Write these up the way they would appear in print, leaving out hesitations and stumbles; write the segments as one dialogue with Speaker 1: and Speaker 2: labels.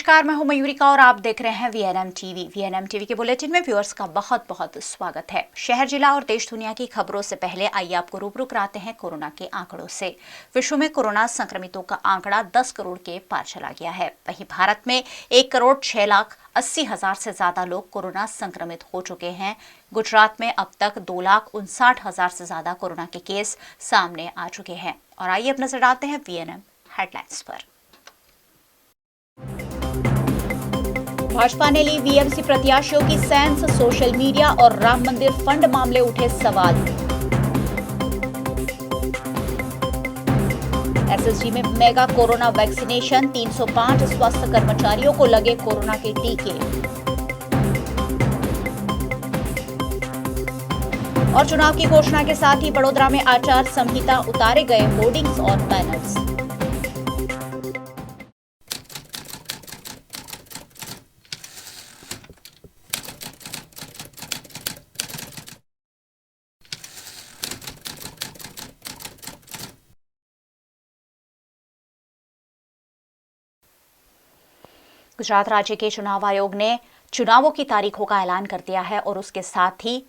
Speaker 1: नमस्कार, मैं हूं मयूरिका और आप देख रहे हैं वीएनएम टीवी। वीएनएम टीवी के बुलेटिन में व्यूअर्स का बहुत बहुत स्वागत है। शहर, जिला और देश दुनिया की खबरों से पहले आइए आपको रूबरू कराते हैं कोरोना के आंकड़ों से। विश्व में कोरोना संक्रमितों का आंकड़ा 10 करोड़ के पार चला गया है। वहीं भारत में 1,06,80,000 से ज्यादा लोग कोरोना संक्रमित हो चुके हैं। गुजरात में अब तक 2,59,000 से ज्यादा कोरोना के केस सामने आ चुके हैं। और आइए अब नजर डालते हैं वीएनएम हेडलाइंस पर। भाजपा ने ली वीएमसी प्रत्याशियों की सेंस, सोशल मीडिया और राम मंदिर फंड मामले उठे सवाल। एसएसजी में मेगा कोरोना वैक्सीनेशन, 305 स्वास्थ्य कर्मचारियों को लगे कोरोना के टीके। और चुनाव की घोषणा के साथ ही वडोदरा में आचार संहिता उतारे गए होर्डिंग्स और बैनर्स। गुजरात राज्य के चुनाव आयोग ने चुनावों की तारीखों का ऐलान कर दिया है और उसके साथ ही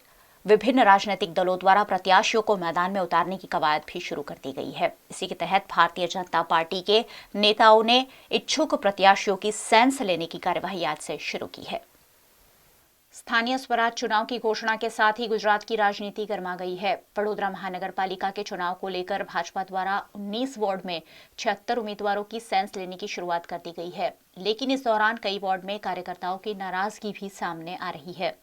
Speaker 1: विभिन्न राजनीतिक दलों द्वारा प्रत्याशियों को मैदान में उतारने की कवायद भी शुरू कर दी गई है। इसी के तहत भारतीय जनता पार्टी के नेताओं ने इच्छुक प्रत्याशियों की सेंस लेने की कार्यवाही आज से शुरू की है। स्थानीय स्वराज चुनाव की घोषणा के साथ ही गुजरात की राजनीति गर्मा गई है। वडोदरा महानगर पालिका के चुनाव को लेकर भाजपा द्वारा 19 वार्ड में 76 उम्मीदवारों की सेंस लेने की शुरुआत कर दी गई है, लेकिन इस दौरान कई वार्ड में कार्यकर्ताओं की नाराजगी भी सामने आ रही है।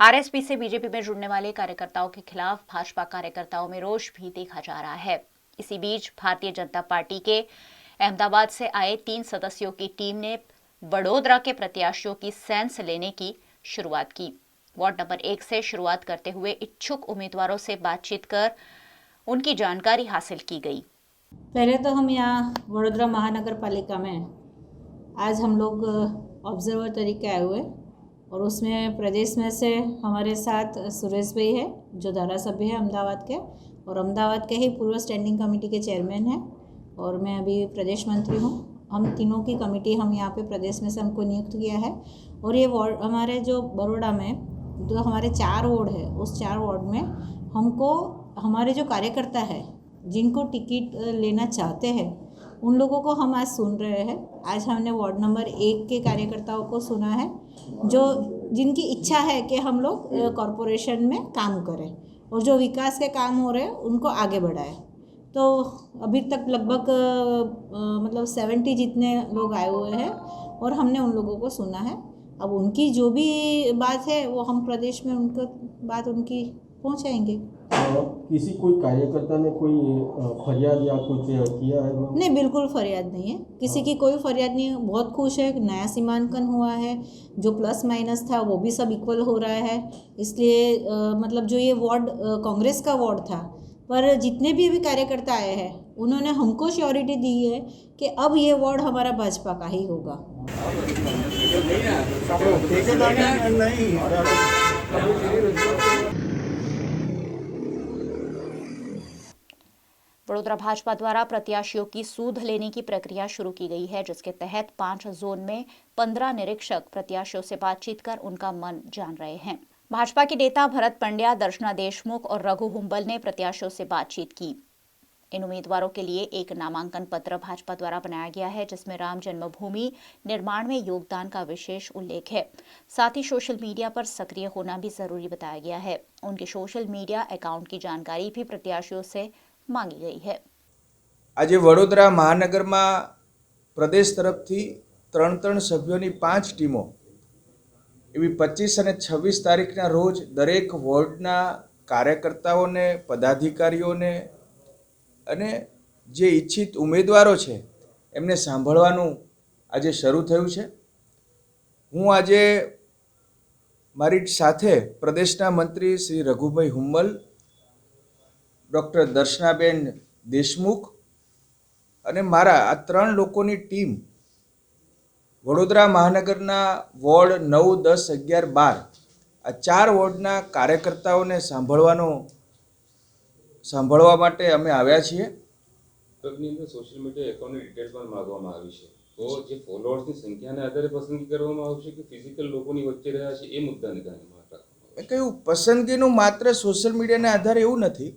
Speaker 1: आरएसपी से बीजेपी में जुड़ने वाले कार्यकर्ताओं के खिलाफ भाजपा कार्यकर्ताओं में रोष भी देखा जा रहा है। इसी बीच भारतीय जनता पार्टी के अहमदाबाद से आए 3 सदस्यों की टीम ने वडोदरा के प्रत्याशियों की सेंस लेने की शुरुआत की। वार्ड नंबर 1 से शुरुआत करते हुए इच्छुक उम्मीदवारों से बातचीत कर उनकी जानकारी हासिल की गई।
Speaker 2: पहले तो हम यहाँ वडोदरा महानगर पालिका में आज हम लोग ऑब्जर्वर तरीके आए हुए और उसमें प्रदेश में से हमारे साथ सुरेश भाई है जो धारासभ्य है अहमदाबाद के, और अहमदाबाद के ही पूर्व स्टैंडिंग कमेटी के चेयरमैन हैं, और मैं अभी प्रदेश मंत्री हूँ। हम तीनों की कमेटी हम यहाँ पे प्रदेश में से हमको नियुक्त किया है। और ये वार्ड हमारे जो बड़ोड़ा में जो हमारे 4 वार्ड है, उस 4 वार्ड में हमको हमारे जो कार्यकर्ता है जिनको टिकट लेना चाहते हैं उन लोगों को हम आज सुन रहे हैं। आज हमने वार्ड नंबर 1 के कार्यकर्ताओं को सुना है जो जिनकी इच्छा है कि हम लोग कॉरपोरेशन में काम करें और जो विकास के काम हो रहे हैं उनको आगे बढ़ाएं। तो अभी तक लगभग मतलब 70 जितने लोग आए हुए हैं और हमने उन लोगों को सुना है। अब उनकी जो भी बात है वो हम प्रदेश में उनको बात उनकी पहुंचाएंगे।
Speaker 3: किसी कोई कार्यकर्ता ने कोई फरियाद या कुछ किया है?
Speaker 2: नहीं, बिल्कुल फरियाद नहीं है, किसी की कोई फरियाद नहीं है। बहुत खुश है, नया सीमांकन हुआ है, जो प्लस माइनस था वो भी सब इक्वल हो रहा है। इसलिए मतलब जो ये वार्ड कांग्रेस का वार्ड था, पर जितने भी अभी कार्यकर्ता आए हैं उन्होंने हमको श्योरिटी दी है कि अब ये वार्ड हमारा भाजपा का ही होगा।
Speaker 1: वडोदरा भाजपा द्वारा प्रत्याशियों की सूद लेने की प्रक्रिया शुरू की गई है, जिसके तहत 5 जोन में 15 निरीक्षक प्रत्याशियों से बातचीत कर उनका मन जान रहे हैं। भाजपा के नेता भरत पंड्या, दर्शना देशमुख और रघु हुंबल ने प्रत्याशियों से बातचीत की। इन उम्मीदवारों के लिए एक नामांकन पत्र भाजपा द्वारा बनाया गया है, जिसमें राम जन्मभूमि निर्माण में योगदान का विशेष उल्लेख है। साथ ही सोशल मीडिया पर सक्रिय होना भी जरूरी बताया गया है। उनके सोशल मीडिया अकाउंट की जानकारी भी प्रत्याशियों से मांगी गई है।
Speaker 4: आज वडोदरा महानगर में प्रदेश तरफ थी 3 सभ्यों 5 टीमों एवं 25 और 26 तारीखना रोज दरेक वोर्डना कार्यकर्ताओं ने, पदाधिकारीओं ने अने जे इच्छित उम्मीदवारों छे एमने सांभळवानुं आज शरू थयुं छे। हूँ आज मारी साथे प्रदेशना मंत्री श्री रघुभाई हुंबल, डॉक्टर दर्शनाबेन देशमुख अने मारा आ 3 लोकोनी टीम वडोदरा महानगरना वोर्ड 9, 10, 11, 12 आ 4 वोर्डना कार्यकर्ताओने सांभळवा माटे अमे आव्या छीए।
Speaker 5: सोशल मीडिया एकाउंटनी डिटेल्स पण मागवामां आवी छे। તો જે ફોલોઅર્સની સંખ્યાને આધારે પસંદગી કરવામાં આવશે કે ફિઝિકલ લોકોની વચ્ચે રહ્યા છે એ મુદ્દાને ધ્યાનમાં રાખવામાં
Speaker 4: મેં કહ્યું પસંદગીનું માત્ર સોશિયલ મીડિયાના આધારે એવું નથી,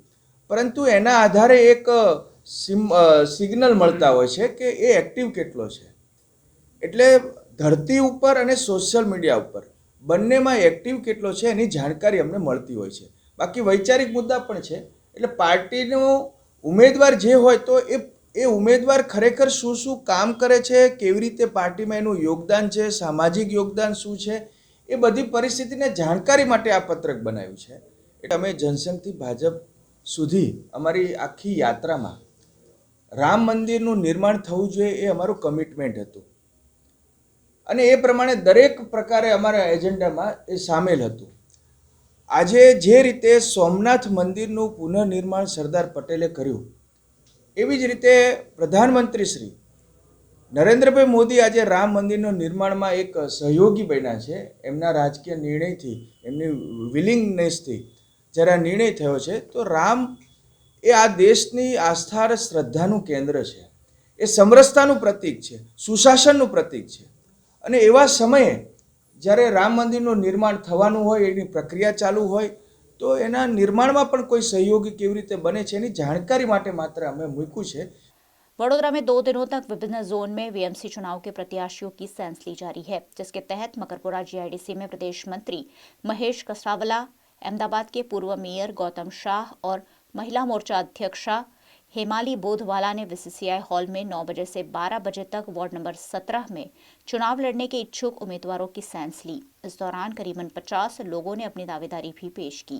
Speaker 4: પરંતુ એના આધારે એક સિગ્નલ મળતા હોય છે કે એ એક્ટિવ કેટલો છે. એટલે ધરતી ઉપર અને સોશિયલ મીડિયા ઉપર બંનેમાં એક્ટિવ કેટલો છે એની જાણકારી અમને મળતી હોય છે. બાકી વૈચારિક મુદ્દા પણ છે. એટલે પાર્ટીનો ઉમેદવાર જે હોય તો એ ઉમેદવાર ખરેખર શું શું કામ કરે છે, કેવી રીતે પાર્ટીમાં એનું યોગદાન છે, સામાજિક યોગદાન શું છે, એ બધી પરિસ્થિતિને જાણકારી માટે આ પત્રક બનાવ્યું છે. એટલે અમે જનસંઘથી ભાજપ સુધી અમારી આખી યાત્રામાં રામ મંદિરનું નિર્માણ થવું જોઈએ એ અમારું કમિટમેન્ટ હતું અને એ પ્રમાણે દરેક પ્રકારે અમારા એજન્ડામાં એ સામેલ હતું. આજે જે રીતે સોમનાથ મંદિરનું પુનઃનિર્માણ સરદાર પટેલે કર્યું, એવી જ રીતે પ્રધાનમંત્રી શ્રી નરેન્દ્રભાઈ મોદી આજે રામ મંદિરના નિર્માણમાં એક સહયોગી બન્યા છે. એમના રાજકીય નિર્ણયથી, એમની વિલિંગનેસથી જ્યારે આ નિર્ણય થયો છે, તો રામ એ આ દેશની આસ્થા અને શ્રદ્ધાનું કેન્દ્ર છે. એ સમરસતાનું પ્રતીક છે, સુશાસનનું પ્રતીક છે. અને એવા સમયે જ્યારે રામ મંદિરનું નિર્માણ થવાનું હોય, એની પ્રક્રિયા ચાલુ હોય, તો એના નિર્માણમાં પણ કોઈ સહયોગી કેવી રીતે બને છે એની જાણકારી માટે માત્ર અમે મૂક્યું છે.
Speaker 1: वडोदरा में 2 दिनों तक विभिन्न जोन में वीएमसी चुनाव के प्रत्याशियों की सेंस ली जा रही है, जिसके तहत मकरपुरा जीआईडीसी में प्रदेश मंत्री महेश कसावला, अहमदाबाद के पूर्व मेयर गौतम शाह और महिला मोर्चा अध्यक्षा हेमाली बोधवाला ने बीसीसीआई हॉल में 9 बजे से 12 बजे तक वार्ड नंबर 17 में चुनाव लड़ने के इच्छुक उम्मीदवारों की सेंस ली. इस दौरान करीबन 50 लोगों ने अपनी दावेदारी भी पेश की.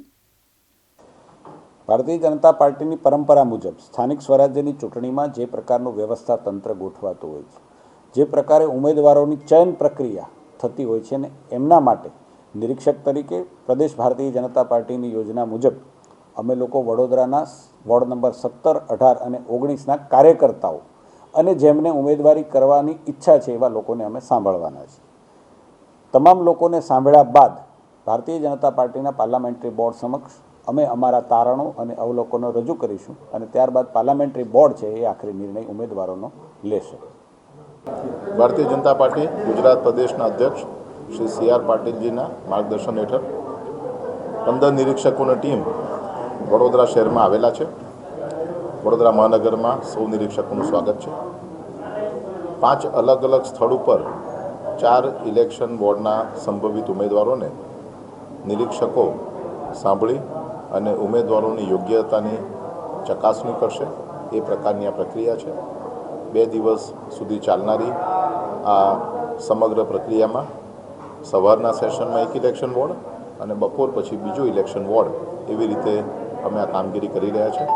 Speaker 6: ભારતીય જનતા પાર્ટીની પરંપરા મુજબ સ્થાનિક સ્વરાજ્યની ચૂંટણીમાં જે પ્રકારનું વ્યવસ્થા તંત્ર ગોઠવાતું હોય છે, જે પ્રકારે ઉમેદવારોની ચયન પ્રક્રિયા થતી હોય છે, ને એમના માટે નિરીક્ષક તરીકે પ્રદેશ ભારતીય જનતા પાર્ટીની યોજના મુજબ અમે લોકો વડોદરાના વોર્ડ નંબર 17, 18 અને 19ના કાર્યકર્તાઓ અને જેમને ઉમેદવારી કરવાની ઈચ્છા છે એવા લોકોને અમે સાંભળવાના છીએ. તમામ લોકોને સાંભળ્યા બાદ ભારતીય જનતા પાર્ટીના પાર્લામેન્ટરી બોર્ડ સમક્ષ અમે અમારા તારણો અને અવલોકનો રજૂ કરીશું અને ત્યારબાદ પાર્લામેન્ટરી બોર્ડ છે એ આખરી નિર્ણય ઉમેદવારોનો લેશે.
Speaker 7: ભારતીય જનતા પાર્ટી ગુજરાત પ્રદેશના અધ્યક્ષ શ્રી CR પાટીલજીના માર્ગદર્શન હેઠળ 15 નિરીક્ષકોની ટીમ વડોદરા શહેરમાં આવેલા છે. વડોદરા મહાનગરમાં સૌ નિરીક્ષકોનું સ્વાગત છે. 5 અલગ અલગ સ્થળ ઉપર 4 ઇલેક્શન વોર્ડના સંભવિત ઉમેદવારોને નિરીક્ષકો સાંભળી અને ઉમેદવારોની યોગ્યતાની ચકાસણી કરશે. એ પ્રકારની આ પ્રક્રિયા છે. 2 દિવસ સુધી ચાલનારી આ સમગ્ર પ્રક્રિયામાં સવારના સેશનમાં એક ઇલેક્શન વોર્ડ અને બપોર પછી બીજો ઇલેક્શન વોર્ડ, એવી રીતે અમે આ કામગીરી કરી રહ્યા છીએ.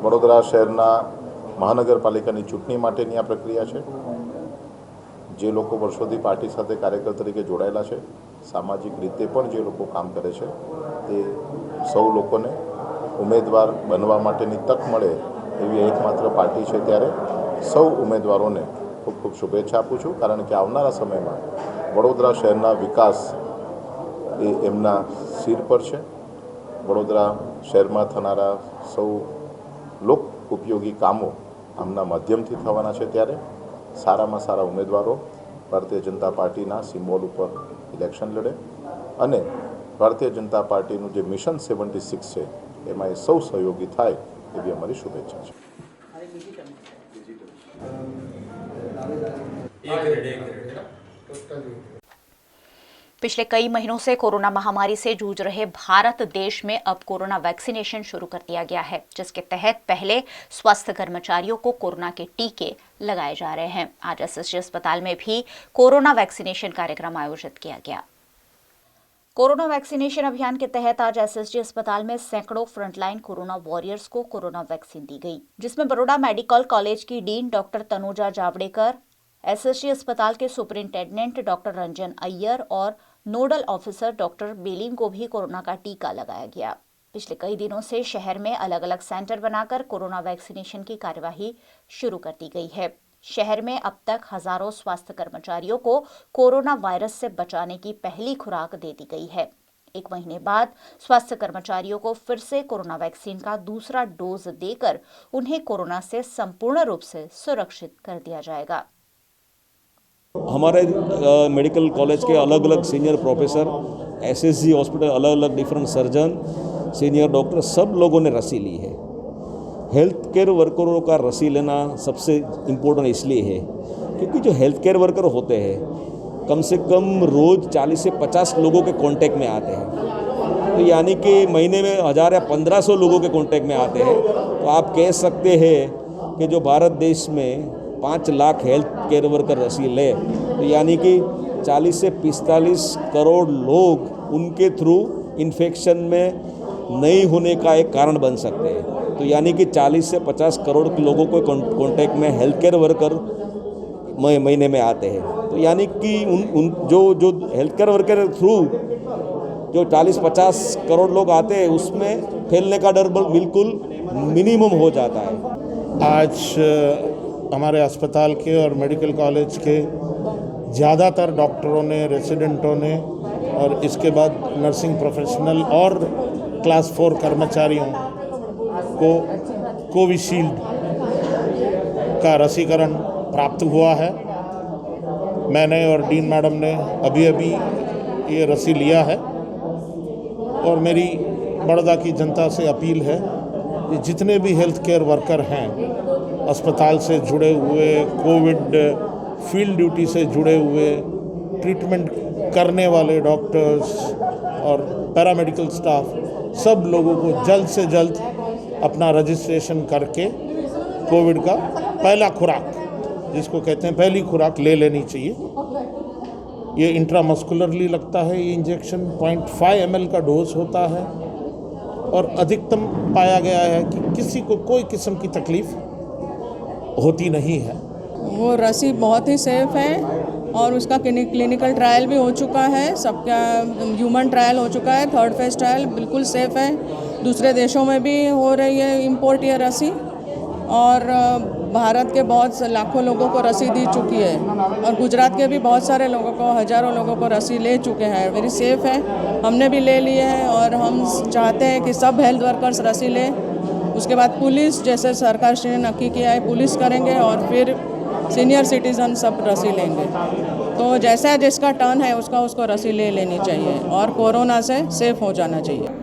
Speaker 7: વડોદરા શહેરના મહાનગરપાલિકાની ચૂંટણી માટેની આ પ્રક્રિયા છે. જે લોકો વર્ષોથી પાર્ટી સાથે કાર્યકર તરીકે જોડાયેલા છે, સામાજિક રીતે પણ જે લોકો કામ કરે છે, તે સૌ લોકોને ઉમેદવાર બનવા માટેની તક મળે એવી એકમાત્ર પાર્ટી છે. ત્યારે સૌ ઉમેદવારોને ખૂબ ખૂબ શુભેચ્છા આપું છું, કારણ કે આવનારા સમયમાં વડોદરા શહેરના વિકાસ એ એમના સિર પર છે. વડોદરા શહેરમાં થનારા સૌ લોક ઉપયોગી કામો આમના માધ્યમથી થવાના છે. ત્યારે સારામાં સારા ઉમેદવારો ભારતીય જનતા પાર્ટીના સિમ્બોલ ઉપર ઇલેક્શન લડે અને ભારતીય જનતા પાર્ટીનું જે મિશન 76 છે એમાં એ સૌ સહયોગી થાય એવી અમારી શુભેચ્છા છે.
Speaker 1: पिछले कई महीनों से कोरोना महामारी से जूझ रहे भारत देश में अब कोरोना वैक्सीनेशन शुरू कर दिया गया है, जिसके तहत पहले स्वास्थ्य कर्मचारियों को कोरोना के टीके लगाए जा रहे हैं. आज एसएसजी अस्पताल में भी कोरोना वैक्सीनेशन कार्यक्रम आयोजित किया गया. कोरोना वैक्सीनेशन अभियान के तहत आज एसएसजी अस्पताल में सैकड़ों फ्रंटलाइन कोरोना वॉरियर्स को कोरोना वैक्सीन दी गई, जिसमें बड़ौदा मेडिकल कॉलेज की dean doctor Tanuja Javadekar, SSG अस्पताल के सुपरिंटेंडेंट डॉक्टर रंजन अय्यर और नोडल ऑफिसर डॉक्टर बेलिन को भी कोरोना का टीका लगाया गया. पिछले कई दिनों से शहर में अलग अलग सेंटर बनाकर कोरोना वैक्सीनेशन की कार्यवाही शुरू कर दी गई है. शहर में अब तक हजारों स्वास्थ्य कर्मचारियों को कोरोना वायरस से बचाने की पहली खुराक दे दी गई है. एक महीने बाद स्वास्थ्य कर्मचारियों को फिर से कोरोना वैक्सीन का दूसरा डोज देकर उन्हें कोरोना से संपूर्ण रूप से सुरक्षित कर दिया जाएगा।
Speaker 8: हमारे मेडिकल कॉलेज के अलग अलग सीनियर प्रोफेसर, एसएसजी हॉस्पिटल अलग अलग डिफरेंट सर्जन, सीनियर डॉक्टर सब लोगों ने रसी ली है। हेल्थ केयर वर्करों का रसी लेना सबसे इम्पोर्टेंट इसलिए है क्योंकि जो हेल्थ केयर वर्कर होते हैं कम से कम रोज़ 40 से 50 लोगों के कांटेक्ट में आते हैं, तो यानी कि महीने में 1000 या 1500 लोगों के कांटेक्ट में आते हैं। तो आप कह सकते हैं कि जो भारत देश में 5 लाख हेल्थ केयर वर्कर रसी ले तो यानी कि 40 से 45 करोड़ लोग उनके थ्रू इन्फेक्शन में नहीं होने का एक कारण बन सकते हैं। तो यानी कि 40 से 50 करोड़ लोगों को कांटेक्ट में हेल्थ केयर वर्कर महीने में आते हैं। तो यानी कि उन जो हेल्थ केयर वर्कर के थ्रू जो 40-50 करोड़ लोग आते हैं उसमें फैलने का डर बिल्कुल मिनिमम हो जाता है।
Speaker 9: आज हमारे अस्पताल के और मेडिकल कॉलेज के ज़्यादातर डॉक्टरों ने, रेसिडेंटों ने और इसके बाद नर्सिंग प्रोफेशनल और क्लास 4 कर्मचारियों को कोविशील्ड का रसीकरण प्राप्त हुआ है। मैंने और डीन मैडम ने अभी ये रसी लिया है और मेरी बड़ौदा की जनता से अपील है कि जितने भी हेल्थ केयर वर्कर हैं, अस्पताल से जुड़े हुए, कोविड फील्ड ड्यूटी से जुड़े हुए, ट्रीटमेंट करने वाले डॉक्टर्स और पैरामेडिकल स्टाफ, सब लोगों को जल्द से जल्द अपना रजिस्ट्रेशन करके कोविड का पहला खुराक, जिसको कहते हैं पहली खुराक, ले लेनी चाहिए। ये इंट्रामस्कुलरली लगता है, ये इंजेक्शन 0.5 ml का डोज होता है और अधिकतम पाया गया है कि किसी को कोई किस्म की तकलीफ होती नहीं है।
Speaker 10: वो रसी बहुत ही सेफ़ है और उसका क्लिनिकल ट्रायल भी हो चुका है, सबका ह्यूमन ट्रायल हो चुका है, 3rd फेज ट्रायल बिल्कुल सेफ़ है। दूसरे देशों में भी हो रही है इम्पोर्ट ये रसी और भारत के बहुत लाखों लोगों को रसी दी चुकी है और गुजरात के भी बहुत सारे लोगों को, हज़ारों लोगों को रसी ले चुके हैं। वेरी सेफ़ है, हमने भी ले लिए है और हम चाहते हैं कि सब हेल्थ वर्कर्स रसी लें। उसके बाद पुलिस, जैसे सरकार ने नक्की किया है, पुलिस करेंगे और फिर सीनियर सिटीज़न सब रसी लेंगे। तो जैसा जिसका टर्न है उसको रसी ले लेनी चाहिए और कोरोना से सेफ हो जाना चाहिए।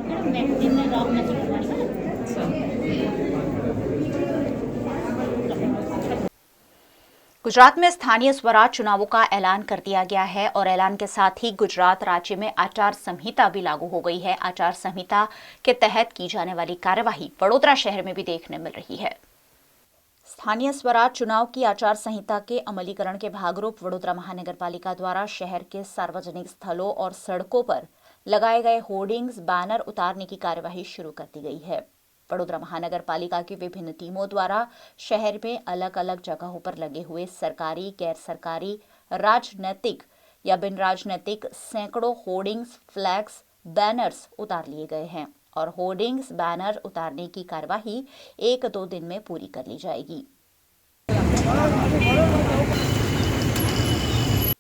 Speaker 1: गुजरात में स्थानीय स्वराज चुनावों का ऐलान कर दिया गया है और ऐलान के साथ ही गुजरात राज्य में आचार संहिता भी लागू हो गई है। आचार संहिता के तहत की जाने वाली कार्यवाही वडोदरा शहर में भी देखने मिल रही है। स्थानीय स्वराज चुनाव की आचार संहिता के अमलीकरण के भागरूप वडोदरा महानगर पालिका द्वारा शहर के सार्वजनिक स्थलों और सड़कों पर लगाए गए होर्डिंग्स, बैनर उतारने की कार्यवाही शुरू कर दी गई है। वडोदरा महानगर पालिका की विभिन्न टीमों द्वारा शहर में अलग अलग जगहों पर लगे हुए सरकारी, गैर सरकारी, राजनैतिक या बिन राजनैतिक सैकड़ों होर्डिंग्स, फ्लैग्स, बैनर्स उतार लिए गए हैं और होर्डिंग्स, बैनर उतारने की कार्यवाही 1-2 दिन में पूरी कर ली जाएगी।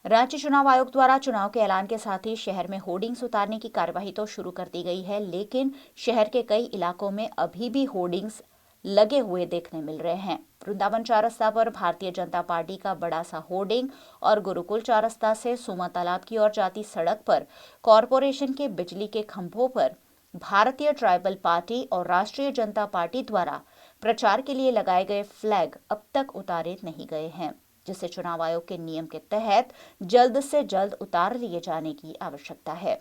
Speaker 1: राज्य चुनाव आयोग द्वारा चुनाव के ऐलान के साथ ही शहर में होर्डिंग्स उतारने की कार्यवाही तो शुरू कर दी गई है, लेकिन शहर के कई इलाकों में अभी भी होर्डिंग्स लगे हुए देखने मिल रहे हैं। वृंदावन चौरस्ता पर भारतीय जनता पार्टी का बड़ा सा होर्डिंग और गुरुकुल चौरस्ता से सुमा तालाब की ओर जाती सड़क पर कॉरपोरेशन के बिजली के खंभों पर भारतीय ट्राइबल पार्टी और राष्ट्रीय जनता पार्टी द्वारा प्रचार के लिए लगाए गए फ्लैग अब तक उतारे नहीं गए हैं, जिसे चुनाव आयोग के नियम के तहत जल्द से जल्द उतार लिए जाने की आवश्यकता है।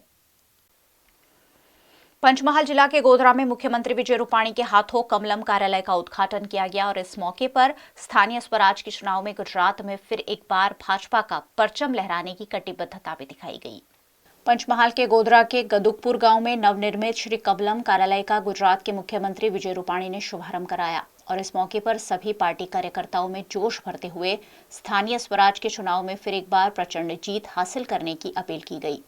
Speaker 1: पंचमहाल जिला के गोधरा में मुख्यमंत्री विजय रूपाणी के हाथों कमलम कार्यालय का उद्घाटन किया गया और इस मौके पर स्थानीय स्वराज के चुनाव में गुजरात में फिर एक बार भाजपा का परचम लहराने की कटिबद्धता भी दिखाई गई। पंचमहाल के गोधरा के गदुकपुर गांव में नवनिर्मित श्री कमलम कार्यालय का गुजरात के मुख्यमंत्री विजय रूपाणी ने शुभारंभ कराया और इस मौके पर सभी पार्टी कार्यकर्ताओं में जोश भरते हुए स्थानीय स्वराज के चुनाव में फिर एक बार प्रचंड जीत हासिल करने की अपील की गई।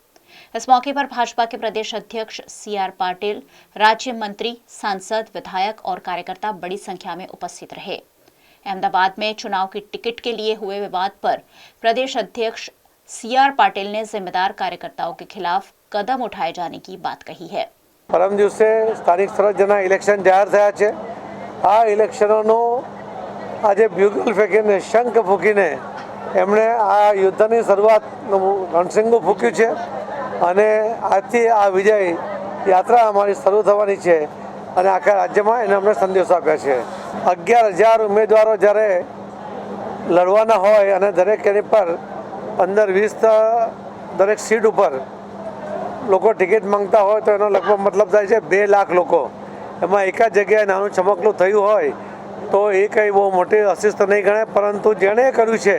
Speaker 1: इस मौके पर भाजपा के प्रदेश अध्यक्ष CR पाटिल, राज्य मंत्री, सांसद, विधायक और कार्यकर्ता बड़ी संख्या में उपस्थित रहे। अहमदाबाद में चुनाव की टिकट के लिए हुए विवाद पर प्रदेश अध्यक्ष CR पाटिल ने जिम्मेदार कार्यकर्ताओं के खिलाफ कदम उठाए जाने की बात कही है।
Speaker 11: परम दिवसे स्थानिक स्वराज्यના ઇલેક્શન જાહેર થયા છે। આ ઇલેક્શનોનો આજે બ્યુગલ ફેંકીને શંખ ફૂંકીને એમણે આ યુદ્ધની શરૂઆત રણસિંગું ફૂંક્યું છે અને આજથી આ વિજય યાત્રા અમારી શરૂ થવાની છે અને આખા રાજ્યમાં એને અમને સંદેશો આપ્યા છે। 11,000 ઉમેદવારો જ્યારે લડવાના હોય અને દરેક એની પર 15-20 દરેક સીટ ઉપર લોકો ટિકિટ માંગતા હોય તો એનો લગભગ મતલબ થાય છે 2 લાખ લોકો। એમાં એક જ જગ્યાએ નાનું ચમકલું થયું હોય તો એ કંઈ બહુ મોટી અશિસ્ત નહીં ગણાય, પરંતુ જેણે કર્યું છે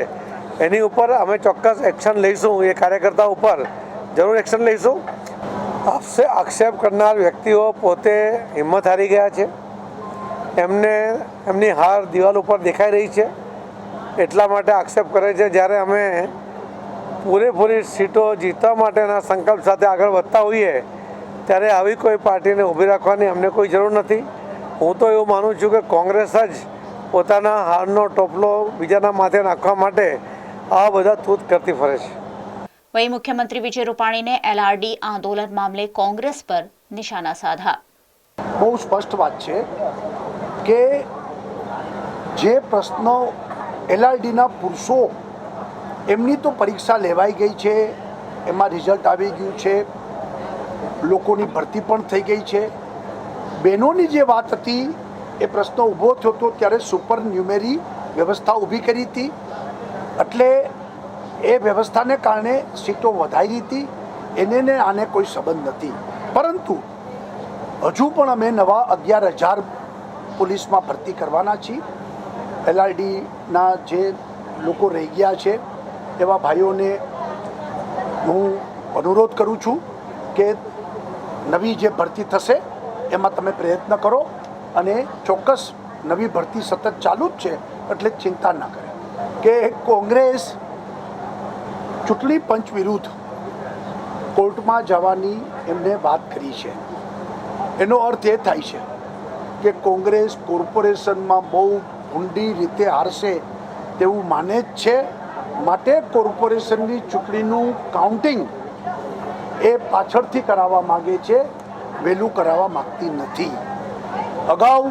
Speaker 11: એની ઉપર અમે ચોક્કસ એક્શન લઈશું। એ કાર્યકર્તા ઉપર જરૂર એક્શન લઈશું। આક્ષેપ કરનાર વ્યક્તિઓ પોતે હિંમત હારી ગયા છે, એમને એમની હાર દિવાલ ઉપર દેખાઈ રહી છે, એટલા માટે આક્ષેપ કરે છે। જ્યારે અમે પૂરેપૂરી સીટો જીતવા માટેના સંકલ્પ સાથે આગળ વધતા હોઈએ ત્યારે આવી કોઈ પાર્ટીને ઊભી રાખવાની અમને કોઈ જરૂર નથી। હું તો એવું માનું છું કે કોંગ્રેસ જ પોતાના હારનો ટોપલો બીજાના માથે નાખવા માટે આ બધા તૂત કરતી ફરે છે।
Speaker 1: वहीं मुख्यमंत्री विजय रूपाणी ने LRD आंदोलन मामले कांग्रेस पर निशाना साधा।
Speaker 12: बहुत स्पष्ट बात है कि जे प्रश्नो LRD ना पुरुषों एमनी तो परीक्षा लेवाई गई है, एमा रिजल्ट आवी गयुं छे, लोकोनी भरती पण थई गई है। बहनोनी जे बात हती ए प्रश्न ऊभो थयो तो त्यारे सुपर न्यूमेरी व्यवस्था ऊभी करी थी, एटले ए व्यवस्था ने कारणे सीटों वधाई थी। एने ने आने कोई संबंध नहीं, परंतु हजू पण अमे नवा 11,000 पुलिस में भर्ती करवाना छीए। LRD ना जे लोको रही गया छे एवा भाईओं ने हूँ अनुरोध करूँ छूँ कि नवी जे भर्ती थशे एमां तमे प्रयत्न करो अने चोक्कस नवी भर्ती सतत चालू ज छे, एटले चिंता न करे कि कांग्रेस चूंटणी पंच विरुद्ध कोर्ट में जवानी एमने बात करी है। एनो अर्थ ए थाय छे कि कांग्रेस कोर्पोरेशन में बहु ઊંડી રીતે હારશે તેવું માને જ છે, માટે કોર્પોરેશનની ચૂંટણીનું કાઉન્ટિંગ એ પાછળથી કરાવવા માગે છે, વહેલું કરાવવા માગતી નથી। અગાઉ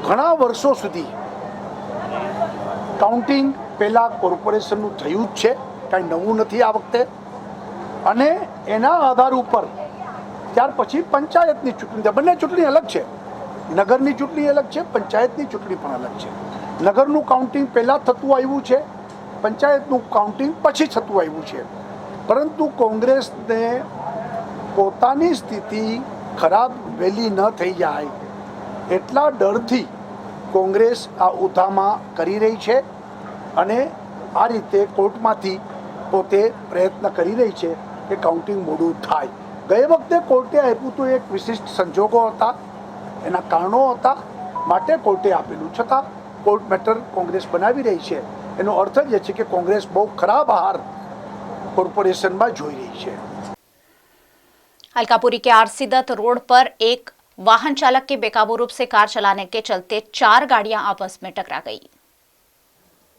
Speaker 12: ઘણા વર્ષો સુધી કાઉન્ટિંગ પહેલાં કોર્પોરેશનનું થયું જ છે, કાંઈ નવું નથી આ વખતે, અને એના આધાર ઉપર ત્યાર પછી પંચાયતની ચૂંટણી થાય। બંને ચૂંટણી અલગ છે, નગરની ચૂંટણી અલગ છે, પંચાયતની ચૂંટણી પણ અલગ છે। નગરનું કાઉન્ટિંગ પહેલાં થતું આવ્યું છે, પંચાયતનું કાઉન્ટિંગ પછી થતું આવ્યું છે, પરંતુ કોંગ્રેસને પોતાની સ્થિતિ ખરાબ વહેલી ન થઈ જાય એટલા ડરથી કોંગ્રેસ આ ઉધામા કરી રહી છે અને આ રીતે કોર્ટમાંથી પોતે પ્રયત્ન કરી રહી છે કે કાઉન્ટિંગ મોડું થાય। ગઈ વખતે કોર્ટે આપ્યું તો એક વિશિષ્ટ સંજોગો હતા, એના કારણો હતા, માટે કોર્ટે આપેલું, છતાં કોર્ટ મેટર કોંગ્રેસ બનાવી રહી છે। એનો અર્થ જ એ છે કે કોંગ્રેસ બહુ ખરાબ હાર કોર્પોરેશનમાં જોઈ રહી છે।
Speaker 1: अलकापुरी के आरसी दत्त रोड पर एक वाहन चालक के बेकाबू रूप से कार चलाने के चलते 4 गाड़ियां आपस में टकरा गई।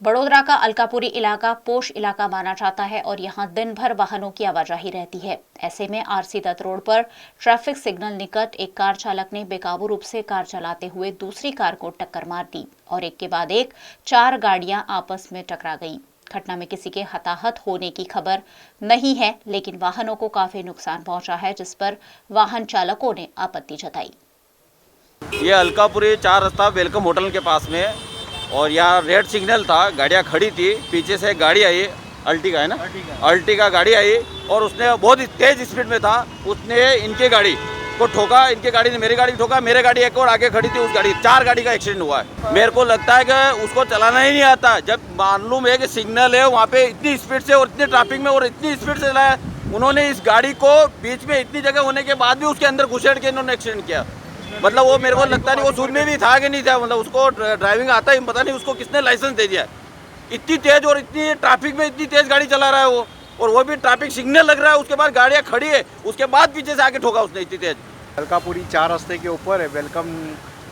Speaker 1: बड़ोदरा का अलकापुरी इलाका पोश इलाका माना जाता है और यहां दिन भर वाहनों की आवाजाही रहती है। ऐसे में आरसी दत्त रोड पर ट्रैफिक सिग्नल निकट एक कार चालक ने बेकाबू रूप से कार चलाते हुए दूसरी कार को टक्कर मार दी और एक के बाद एक 4 गाड़ियां आपस में टकरा गई। घटना में किसी के हताहत होने की खबर नहीं है, लेकिन वाहनों को काफी नुकसान पहुंचा है, जिस पर वाहन चालकों ने आपत्ति जताई।
Speaker 13: ये अलकापुरी 4 रास्ता वेलकम होटल के पास में, और यहाँ रेड सिग्नल था, गाड़ियाँ खड़ी थी, पीछे से गाड़ी आई, अल्टिगा है ना, अल्टिगा गाड़ी आई और उसने बहुत तेज स्पीड में था, उसने इनकी गाड़ी को ठोका, इनकी गाड़ी ने मेरी गाड़ी ठोका, मेरे गाड़ी एक और आगे खड़ी थी, उस गाड़ी 4 गाड़ी का एक्सीडेंट हुआ है। मेरे को लगता है कि उसको चलाना ही नहीं आता, जब मालूम है कि सिग्नल है वहाँ पे इतनी स्पीड से और इतनी ट्रैफिक में और इतनी स्पीड से चलाया, उन्होंने इस गाड़ी को बीच में इतनी जगह होने के बाद भी उसके अंदर घुसेड़ के इन्होंने एक्सीडेंट किया। मतलब वो मेरे को लगता नहीं वो सूद में भी था कि नहीं था, मतलब उसको ड्राइविंग आता ही पता नहीं, उसको किसने लाइसेंस दे दिया। इतनी तेज और इतनी ट्रैफिक में इतनी तेज गाड़ी चला रहा है वो, और वो भी ट्रैफिक सिग्नल लग रहा है, उसके बाद गाड़ियाँ खड़ी है, उसके बाद पीछे से आके ठोका उसने इतनी तेज।
Speaker 14: अलकापुरी 4 रास्ते के ऊपर है, वेलकम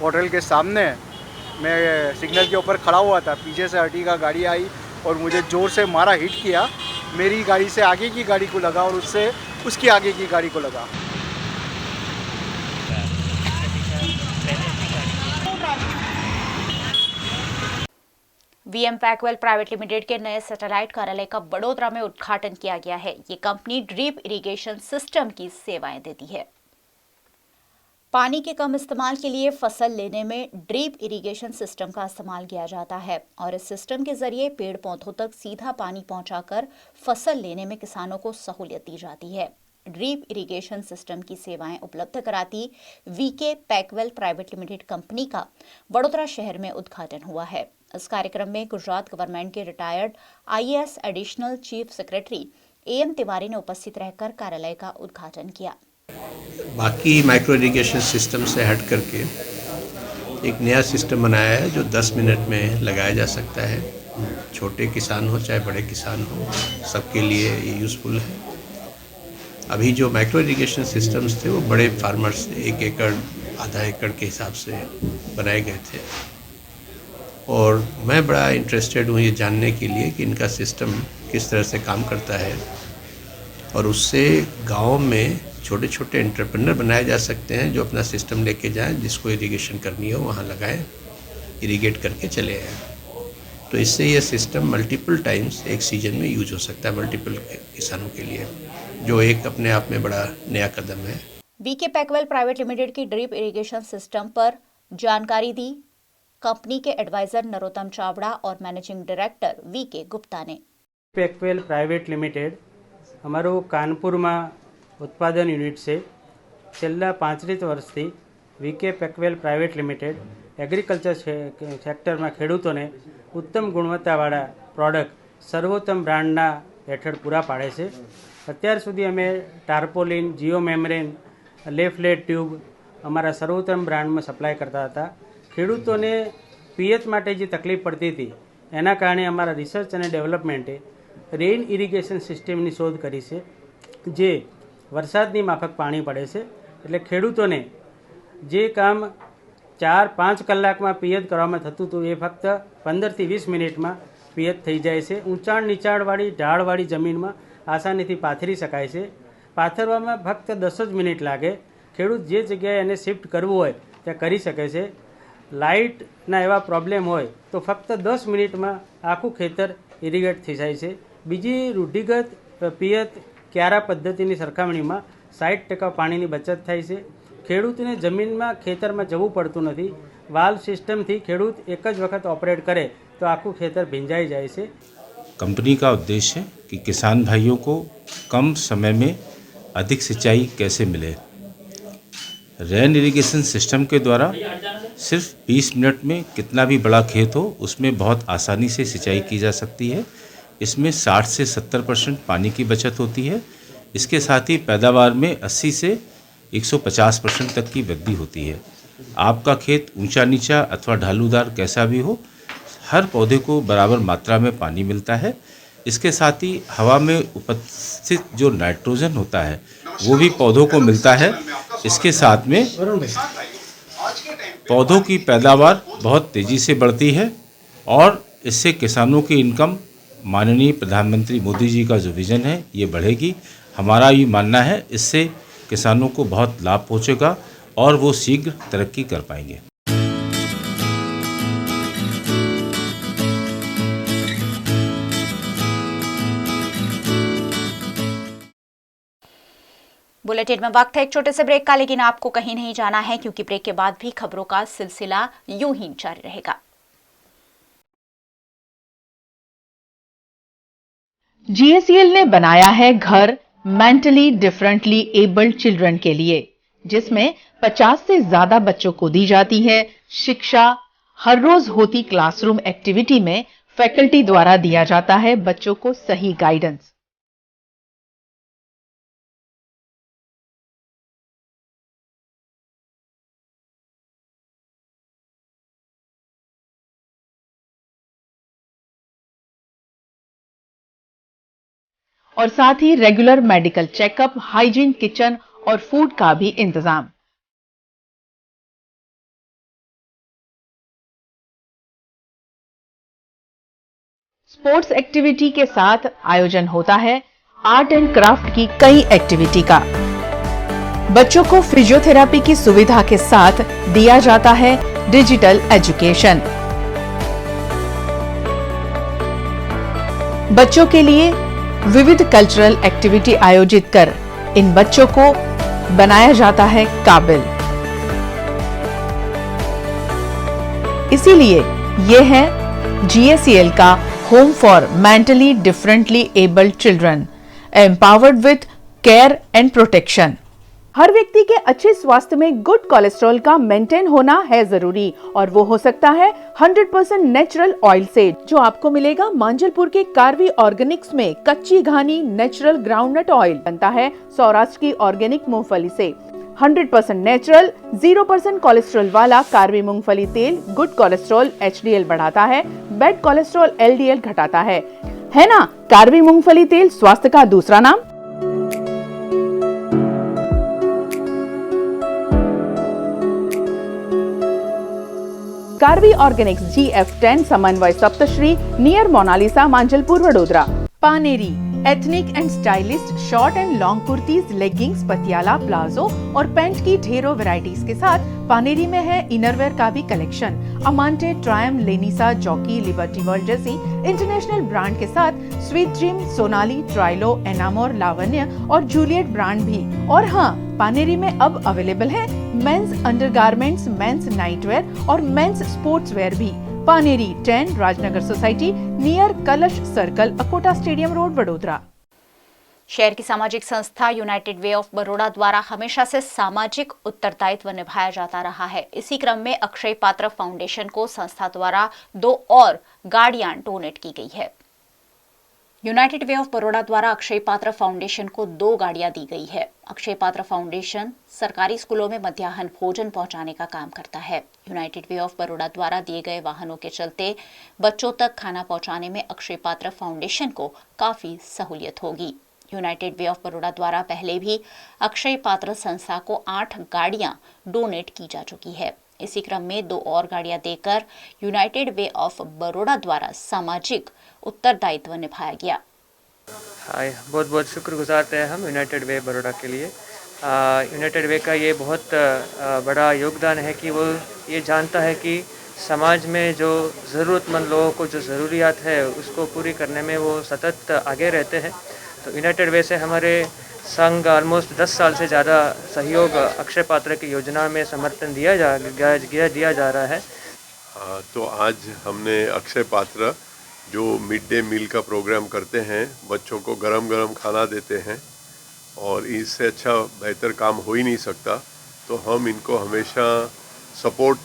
Speaker 14: होटल के सामने मैं सिग्नल के ऊपर खड़ा हुआ था, पीछे से अर्टिगा गाड़ी आई और मुझे ज़ोर से मारा, हिट किया, मेरी गाड़ी से आगे की गाड़ी को लगा और उससे उसकी आगे की गाड़ी को लगा।
Speaker 1: वीएम पैकवेल प्राइवेट लिमिटेड के नए सैटेलाइट कार्यालय का वडोदरा में उद्घाटन किया गया है। ये कंपनी ड्रिप इरिगेशन सिस्टम की सेवाएं देती है। पानी के कम इस्तेमाल के लिए फसल लेने में ड्रिप इरिगेशन सिस्टम का इस्तेमाल किया जाता है और इस सिस्टम के जरिए पेड़ पौधों तक सीधा पानी पहुंचाकर फसल लेने में किसानों को सहूलियत दी जाती है। ड्रिप इरिगेशन सिस्टम की सेवाएं उपलब्ध कराती वीके पैकवेल प्राइवेट लिमिटेड कंपनी का वडोदरा शहर में उद्घाटन हुआ है। इस कार्यक्रम में गुजरात गवर्नमेंट के retired IAS additional chief secretary am Tiwari ने उपस्थित रहकर कार्यालय का उद्घाटन किया।
Speaker 15: बाकी माइक्रो इरिगेशन सिस्टम से हट करके एक नया सिस्टम बनाया है जो 10 मिनट में लगाया जा सकता है। छोटे किसान हो चाहे बड़े किसान हो, सबके लिए ये यूज़फुल है। अभी जो माइक्रो इरिगेशन सिस्टम्स थे वो बड़े फार्मर्स 1 एकड़ आधा एकड़ के हिसाब से बनाए गए थे और मैं बड़ा इंटरेस्टेड हूँ ये जानने के लिए कि इनका सिस्टम किस तरह से काम करता है और उससे गाँव में छोटे छोटे एंटरप्रेन्योर बनाए जा सकते हैं जो अपना सिस्टम लेके जाएं, जिसको इरिगेशन करनी हो वहाँ लगाएं, इरिगेट करके चले आएँ। तो इससे ये सिस्टम मल्टीपल टाइम्स एक सीजन में यूज हो सकता है मल्टीपल किसानों के लिए, जो एक अपने आप में बड़ा नया कदम है।
Speaker 1: वीके पैकवेल प्राइवेट लिमिटेड की ड्रिप इरिगेशन सिस्टम पर जानकारी दी कंपनी के एडवाइजर नरोत्तम चावड़ा और मैनेजिंग डायरेक्टर वीके गुप्ता ने।
Speaker 16: पैकवेल प्राइवेट लिमिटेड અમારું કાનપુરમાં ઉત્પાદન યુનિટ છે। છેલ્લા 35 વર્ષથી વીકે પેકવેલ પ્રાઇવેટ લિમિટેડ એગ્રીકલ્ચર સેક્ટરમાં ખેડૂતોને ઉત્તમ ગુણવત્તાવાળા પ્રોડક્ટ સર્વોત્તમ બ્રાન્ડના હેઠળ પૂરા પાડે છે। અત્યાર સુધી અમે ટાર્પોલિન, જીઓ મેમ્બ્રેન, લેફલેટ ટ્યુબ અમારા સર્વોત્તમ બ્રાન્ડમાં સપ્લાય કરતા હતા। ખેડૂતોને પિયત માટે જે તકલીફ પડતી હતી એના કારણે અમારા રિસર્ચ અને ડેવલપમેન્ટે રેન ઇરિગેશન સિસ્ટમની શોધ કરી છે, જે વરસાદની માફક પાણી પડે છે એટલે ખેડૂતોને જે કામ 4-5 કલાકમાં પિયત કરવામાં થતું હતું એ ફક્ત 15 થી 20 મિનિટમાં પિયત થઈ જાય છે। ઊંચાણ નીચાણવાળી ઢાળવાળી જમીનમાં આસાનીથી પાથરી શકાય છે। પાથરવામાં ફક્ત 10 જ મિનિટ લાગે। ખેડૂત જે જગ્યાએ એને શિફ્ટ કરવું હોય ત્યાં કરી શકે છે। લાઇટના એવા પ્રોબ્લેમ હોય તો ફક્ત 10 મિનિટમાં આખું ખેતર ઇરિગેટ થઈ જાય છે। બીજી રૂઢિગત પિયત ક્યારા પદ્ધતિની સરખામણીમાં 60% પાણીની બચત થાય છે। ખેડૂતને જમીનમાં ખેતરમાં જવું પડતું નથી। વાલ્વ સિસ્ટમથી ખેડૂત એક જ વખત ઓપરેટ કરે તો આખું ખેતર ભીંજાઈ જાય છે।
Speaker 17: कंपनी का उद्देश्य है कि किसान भाइयों को कम समय में अधिक सिंचाई कैसे मिले। रेन इरिगेशन सिस्टम के द्वारा सिर्फ 20 मिनट में कितना भी बड़ा खेत हो उसमें बहुत आसानी से सिंचाई की जा सकती है। इसमें 60 से 70% पानी की बचत होती है। इसके साथ ही पैदावार में 80 से 150% तक की वृद्धि होती है। आपका खेत ऊंचा नीचा अथवा ढालूदार कैसा भी हो, हर पौधे को बराबर मात्रा में पानी मिलता है। इसके साथ ही हवा में उपस्थित जो नाइट्रोजन होता है वो भी पौधों को मिलता है। इसके साथ में पौधों की पैदावार बहुत तेज़ी से बढ़ती है और इससे किसानों की इनकम माननीय प्रधानमंत्री मोदी जी का जो विज़न है ये बढ़ेगी। हमारा ये मानना है इससे किसानों को बहुत लाभ पहुँचेगा और वो शीघ्र तरक्की कर पाएंगे।
Speaker 1: बुलेटिन में वक्त है एक छोटे से ब्रेक का, लेकिन आपको कहीं नहीं जाना है क्योंकि ब्रेक के बाद भी खबरों का सिलसिला यूं ही जारी रहेगा।
Speaker 18: GACL ने बनाया है घर मेंटली डिफरेंटली एबल्ड चिल्ड्रन के लिए, जिसमें 50 से ज्यादा बच्चों को दी जाती है शिक्षा। हर रोज होती क्लासरूम एक्टिविटी में फैकल्टी द्वारा दिया जाता है बच्चों को सही गाइडेंस। और साथ ही regular medical checkup, hygiene, kitchen और फूड का भी इंतजाम। स्पोर्ट्स एक्टिविटी के साथ आयोजन होता है। आर्ट एंड क्राफ्ट की कई एक्टिविटी का। बच्चों को फिजियोथेरेपी की सुविधा के साथ दिया जाता है डिजिटल एजुकेशन। बच्चों के लिए विविध कल्चरल एक्टिविटी आयोजित कर इन बच्चों को बनाया जाता है काबिल। इसीलिए ये है GSEL का home for mentally differently abled children, empowered with care and protection. हर व्यक्ति के अच्छे स्वास्थ्य में गुड कोलेस्ट्रॉल का मेंटेन होना है जरूरी, और वो हो सकता है 100% नेचुरल ऑयल से, जो आपको मिलेगा मांजलपुर के कार्वी ऑर्गेनिक्स में। कच्ची घानी नेचुरल ग्राउंडनट ऑयल बनता है सौराष्ट्र की ऑर्गेनिक मूंगफली से। 100% नेचुरल 0% कोलेस्ट्रॉल वाला कार्वी मूंगफली तेल गुड कोलेस्ट्रॉल HDL बढ़ाता है, बैड कोलेस्ट्रॉल LDL घटाता है ना। कार्वी मूंगफली तेल स्वास्थ्य का दूसरा नाम। Karvy organics GF10 Samanvay Saptashree near Monalisa Manjalpur Vadodara. Paneri ethnic and stylist short and long kurtis, leggings, Patiala, palazzo और पैंट की ढेरों वैरायटीज के साथ पानेरी में है इनरवेयर का भी कलेक्शन। अमांटे, ट्रायम, लेनिसा, जॉकी, लिबर्टी वर्ल्ड जैसी इंटरनेशनल ब्रांड के साथ स्वीट ड्रीम, सोनाली, ट्राइलो, एनामोर, लावण्य और जूलियट ब्रांड भी। और हाँ, पानेरी में अब अवेलेबल है मेंस अंडरगारमेंट्स, मेंस नाइटवेयर और मेंस स्पोर्ट्स वेयर भी। पानेरी 10 राजनगर सोसाइटी नियर कलश circle, Akota stadium road, Vadodara.
Speaker 1: शहर की सामाजिक संस्था यूनाइटेड वे ऑफ बड़ौदा द्वारा हमेशा से सामाजिक उत्तरदायित्व निभाया जाता रहा है। इसी क्रम में अक्षय पात्र फाउंडेशन को संस्था द्वारा 2 और गाड़ियां डोनेट की गई है। यूनाइटेड वे ऑफ बड़ौदा द्वारा अक्षय पात्र फाउंडेशन को 2 गाड़ियां दी गई है। अक्षय पात्र फाउंडेशन सरकारी स्कूलों में मध्याह्न भोजन पहुंचाने का काम करता है। यूनाइटेड वे ऑफ बड़ौदा द्वारा दिए गए वाहनों के चलते बच्चों तक खाना पहुंचाने में अक्षय पात्र फाउंडेशन को काफी सहूलियत होगी। यूनाइटेड वे ऑफ बड़ौदा द्वारा पहले भी अक्षय पात्र संस्था को 8 गाड़ियां डोनेट की जा चुकी है। इसी क्रम में 2 और गाड़ियां देकर यूनाइटेड वे ऑफ बड़ौदा द्वारा सामाजिक उत्तरदायित्व निभाया गया।
Speaker 19: हाय, बहुत बहुत शुक्रगुजार थे हम यूनाइटेड वे बड़ौदा के लिए। यूनाइटेड वे का ये बहुत बड़ा योगदान है कि वो ये जानता है कि समाज में जो ज़रूरतमंद लोगों को जो ज़रूरियात है उसको पूरी करने में वो सतत आगे रहते हैं। तो यूनाइटेड वे से हमारे संघ ऑलमोस्ट 10 साल से ज़्यादा सहयोग अक्षय पात्र की योजना में समर्थन दिया जा रहा है।
Speaker 20: तो आज हमने अक्षय पात्र जो मिड डे मील का प्रोग्राम करते हैं, बच्चों को गरम गरम खाना देते हैं और इससे अच्छा बेहतर काम हो ही नहीं सकता, तो हम इनको हमेशा सपोर्ट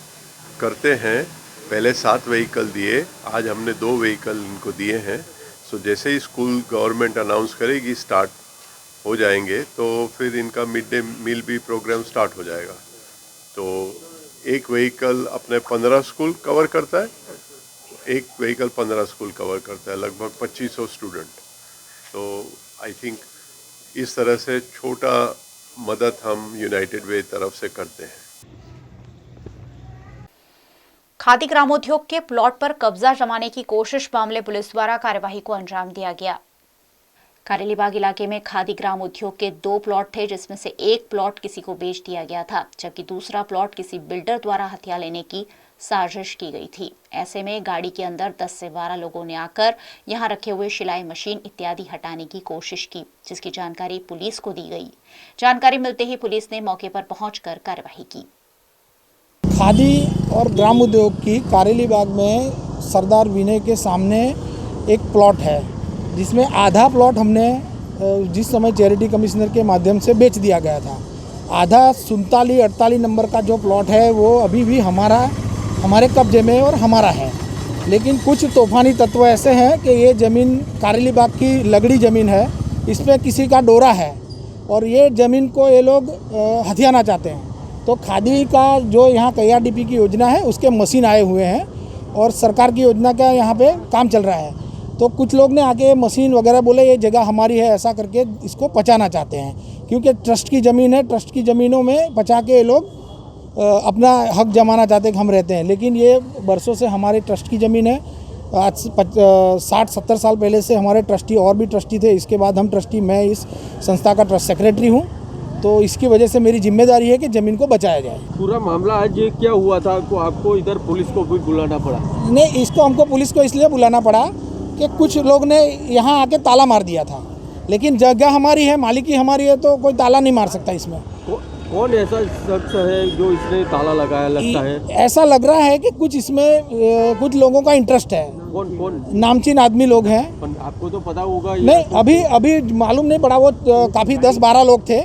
Speaker 20: करते हैं। पहले 7 व्हीकल दिए, आज हमने 2 व्हीकल इनको दिए हैं। सो जैसे ही स्कूल गवर्नमेंट अनाउंस करेगी स्टार्ट हो जाएंगे तो फिर इनका मिड डे मील भी प्रोग्राम स्टार्ट हो जाएगा। तो एक व्हीकल अपने 15 स्कूल कवर करता है, एक व्हीकल 15 स्कूल कवर करता है, लगभग 2500 स्टूडेंट। तो आई थिंक इस तरह से छोटा मदद हम यूनाइटेड वे तरफ से करते हैं।
Speaker 1: खादी ग्रामोद्योग के प्लॉट पर कब्जा जमाने की कोशिश मामले पुलिस द्वारा कार्यवाही को अंजाम दिया गया। कारेलीबाग इलाके में खादी ग्राम उद्योग के 2 प्लॉट थे, जिसमें से एक प्लॉट किसी को बेच दिया गया था, जबकि दूसरा प्लॉट किसी बिल्डर द्वारा हथिया लेने की साजिश की गई थी। ऐसे में गाड़ी के अंदर 10 से 12 लोगों ने आकर यहां रखे हुए सिलाई मशीन इत्यादि हटाने की कोशिश की, जिसकी जानकारी पुलिस को दी गई। जानकारी मिलते ही पुलिस ने मौके पर पहुंचकर कार्रवाई की।
Speaker 21: खादी और ग्राम उद्योग की कारेलीबाग में सरदार विनय के सामने एक प्लॉट है, जिसमें आधा प्लॉट हमने जिस समय चैरिटी कमिश्नर के माध्यम से बेच दिया गया था। आधा 47-48 नंबर का जो प्लॉट है वो अभी भी हमारे कब्जे में और हमारा है। लेकिन कुछ तूफानी तत्व ऐसे हैं कि ये ज़मीन कारेलीबाग की लगड़ी ज़मीन है, इसमें किसी का डोरा है और ये ज़मीन को ये लोग हथियाना चाहते हैं। तो खादी का जो यहाँ KRDP की योजना है उसके मशीन आए हुए हैं और सरकार की योजना का यहाँ पे काम चल रहा है। तो कुछ लोग ने आके मशीन वगैरह बोले ये जगह हमारी है, ऐसा करके इसको पचाना चाहते हैं, क्योंकि ट्रस्ट की ज़मीन है। ट्रस्ट की ज़मीनों में पचा के ये लोग अपना हक जमाना चाहते हैं कि हम रहते हैं, लेकिन ये बरसों से हमारे ट्रस्ट की ज़मीन है आज 60-70 साल पहले से हमारे ट्रस्टी और भी ट्रस्टी थे, इसके बाद हम ट्रस्टी, मैं इस संस्था का ट्रस्ट सेक्रेटरी हूँ। तो इसकी वजह से मेरी जिम्मेदारी है कि ज़मीन को बचाया जाए।
Speaker 8: पूरा मामला आज क्या हुआ था को आपको इधर पुलिस को भी बुलाना पड़ा?
Speaker 21: नहीं, इसको हमको पुलिस को इसलिए बुलाना पड़ा कि कुछ लोग ने यहाँ आके ताला मार दिया था, लेकिन जगह हमारी है, मालिकी हमारी है, तो कोई ताला नहीं मार सकता इसमें।
Speaker 8: कौन ऐसा शख्स है जो इसने ताला लगाया लगता है?
Speaker 21: ऐसा लग रहा है कि कुछ इसमें कुछ लोगों का इंटरेस्ट है।
Speaker 8: कौन
Speaker 21: नामचीन आदमी लोग हैं।
Speaker 8: आपको तो पता होगा?
Speaker 21: नहीं, अभी मालूम नहीं पड़ा। वो काफ़ी 10-12 लोग थे,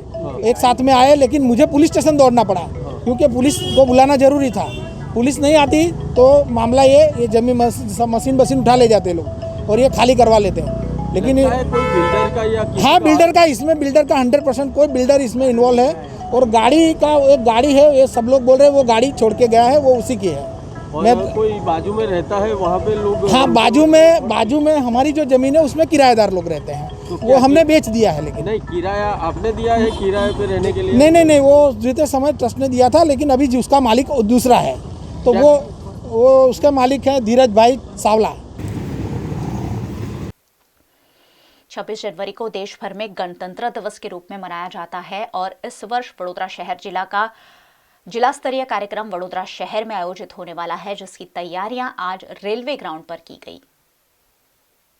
Speaker 21: एक साथ में आए, लेकिन मुझे पुलिस स्टेशन दौड़ना पड़ा क्योंकि पुलिस को बुलाना जरूरी था। पुलिस नहीं आती तो मामला ये जमीन मशीन उठा ले जाते लोग और ये खाली करवा लेते हैं। लेकिन
Speaker 8: कोई बिल्डर का या
Speaker 21: हाँ, बिल्डर का 100% कोई बिल्डर इसमें इन्वॉल्व है। और गाड़ी का एक गाड़ी है, ये सब लोग बोल रहे हैं वो गाड़ी छोड़ के गया है, वो उसी की है।
Speaker 8: और कोई बाजू में रहता है वहाँ पे लोग?
Speaker 21: हाँ, बाजू में हमारी जो ज़मीन है उसमें किराएदार लोग रहते हैं।
Speaker 8: तो
Speaker 21: वो हमने बेच दिया है। लेकिन
Speaker 8: नहीं, किराया आपने दिया है किराए पे रहने के लिए?
Speaker 21: नहीं, वो जीते समय ट्रस्ट ने दिया था, लेकिन अभी उसका मालिक दूसरा है। तो वो उसका मालिक है धीरज भाई सावला।
Speaker 1: 26 जनवरी को देश भर में गणतंत्र दिवस के रूप में मनाया जाता है और इस वर्ष वडोदरा शहर जिला का जिला स्तरीय कार्यक्रम वडोदरा शहर में आयोजित होने वाला है, जिसकी तैयारियां आज रेलवे ग्राउंड पर की गई।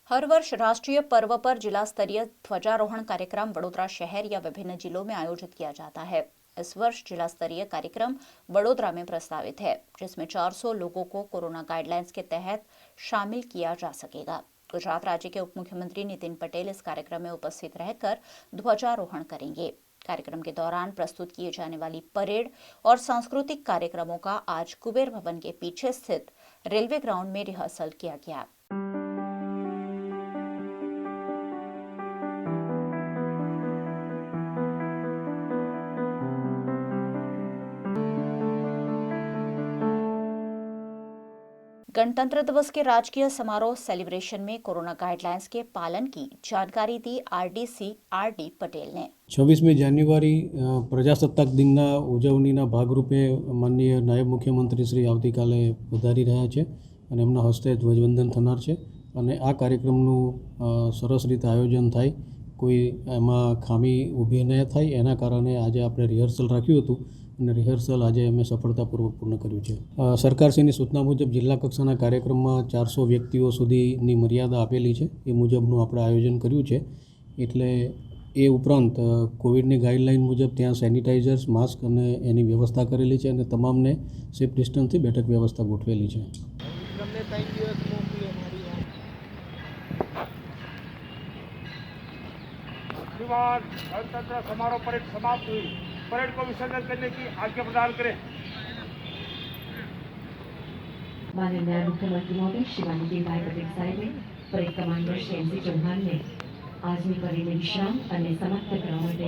Speaker 1: हर वर्ष राष्ट्रीय पर्व पर जिला स्तरीय ध्वजारोहण कार्यक्रम वडोदरा शहर या विभिन्न जिलों में आयोजित किया जाता है। इस वर्ष जिला स्तरीय कार्यक्रम वडोदरा में प्रस्तावित है, जिसमें 400 लोगों को कोरोना गाइडलाइंस के तहत शामिल किया जा सकेगा। गुजरात राज्य के उप मुख्यमंत्री नितिन पटेल इस कार्यक्रम में उपस्थित रहकर ध्वजारोहण करेंगे। कार्यक्रम के दौरान प्रस्तुत किए जाने वाली परेड और सांस्कृतिक कार्यक्रमों का आज कुबेर भवन के पीछे स्थित रेलवे ग्राउंड में रिहर्सल किया गया। गणतंत्र दिवस के राजकीय समारोह सेलिब्रेशन में कोरोना गाइडलाइंस के पालन की जानकारी दी आरडीसी आरडी पटेल ने।
Speaker 3: 26મી જાન્યુઆરી પ્રજાસત્તાક દિનના ઉજવણીના ભાગરૂપે માનનીય નાયબ મુખ્યમંત્રી શ્રી આવતીકાલે પધારી રહ્યા છે અને એમના હસ્તે ધ્વજવંદન થનાર છે અને આ કાર્યક્રમનું સરસ રીતે આયોજન થાય, કોઈ એમાં ખામી ઊભી ન થાય એના કારણે આજે આપણે રિહર્સલ રાખ્યું હતું અને રિહર્સલ આજે અમે સફળતાપૂર્વક પૂર્ણ કર્યું છે। સરકારશ્રીની સૂચના મુજબ જિલ્લા કક્ષાના કાર્યક્રમમાં 400 વ્યક્તિઓ સુધીની મર્યાદા આપેલી છે, એ મુજબનું આપણે આયોજન કર્યું છે। એટલે એ ઉપરાંત કોવિડની ગાઈડલાઇન મુજબ ત્યાં સેનિટાઇઝર્સ, માસ્ક અને એની વ્યવસ્થા કરેલી છે અને તમામને સેફ ડિસ્ટન્સથી બેઠક વ્યવસ્થા ગોઠવેલી છે।
Speaker 22: गणतंत्र समारोह परेड समाप्त हुई। परेड को विसर्जन करने की आज्ञा प्रदान करें।
Speaker 23: माननीय नायब मुख्यमंत्री महोदय शिवानी जी भाई पटेल साहेब परेड कमांडर श्री चौहान ने આજની પરેડને વિશ્રામ અને સમાપ્ત કરવા માટે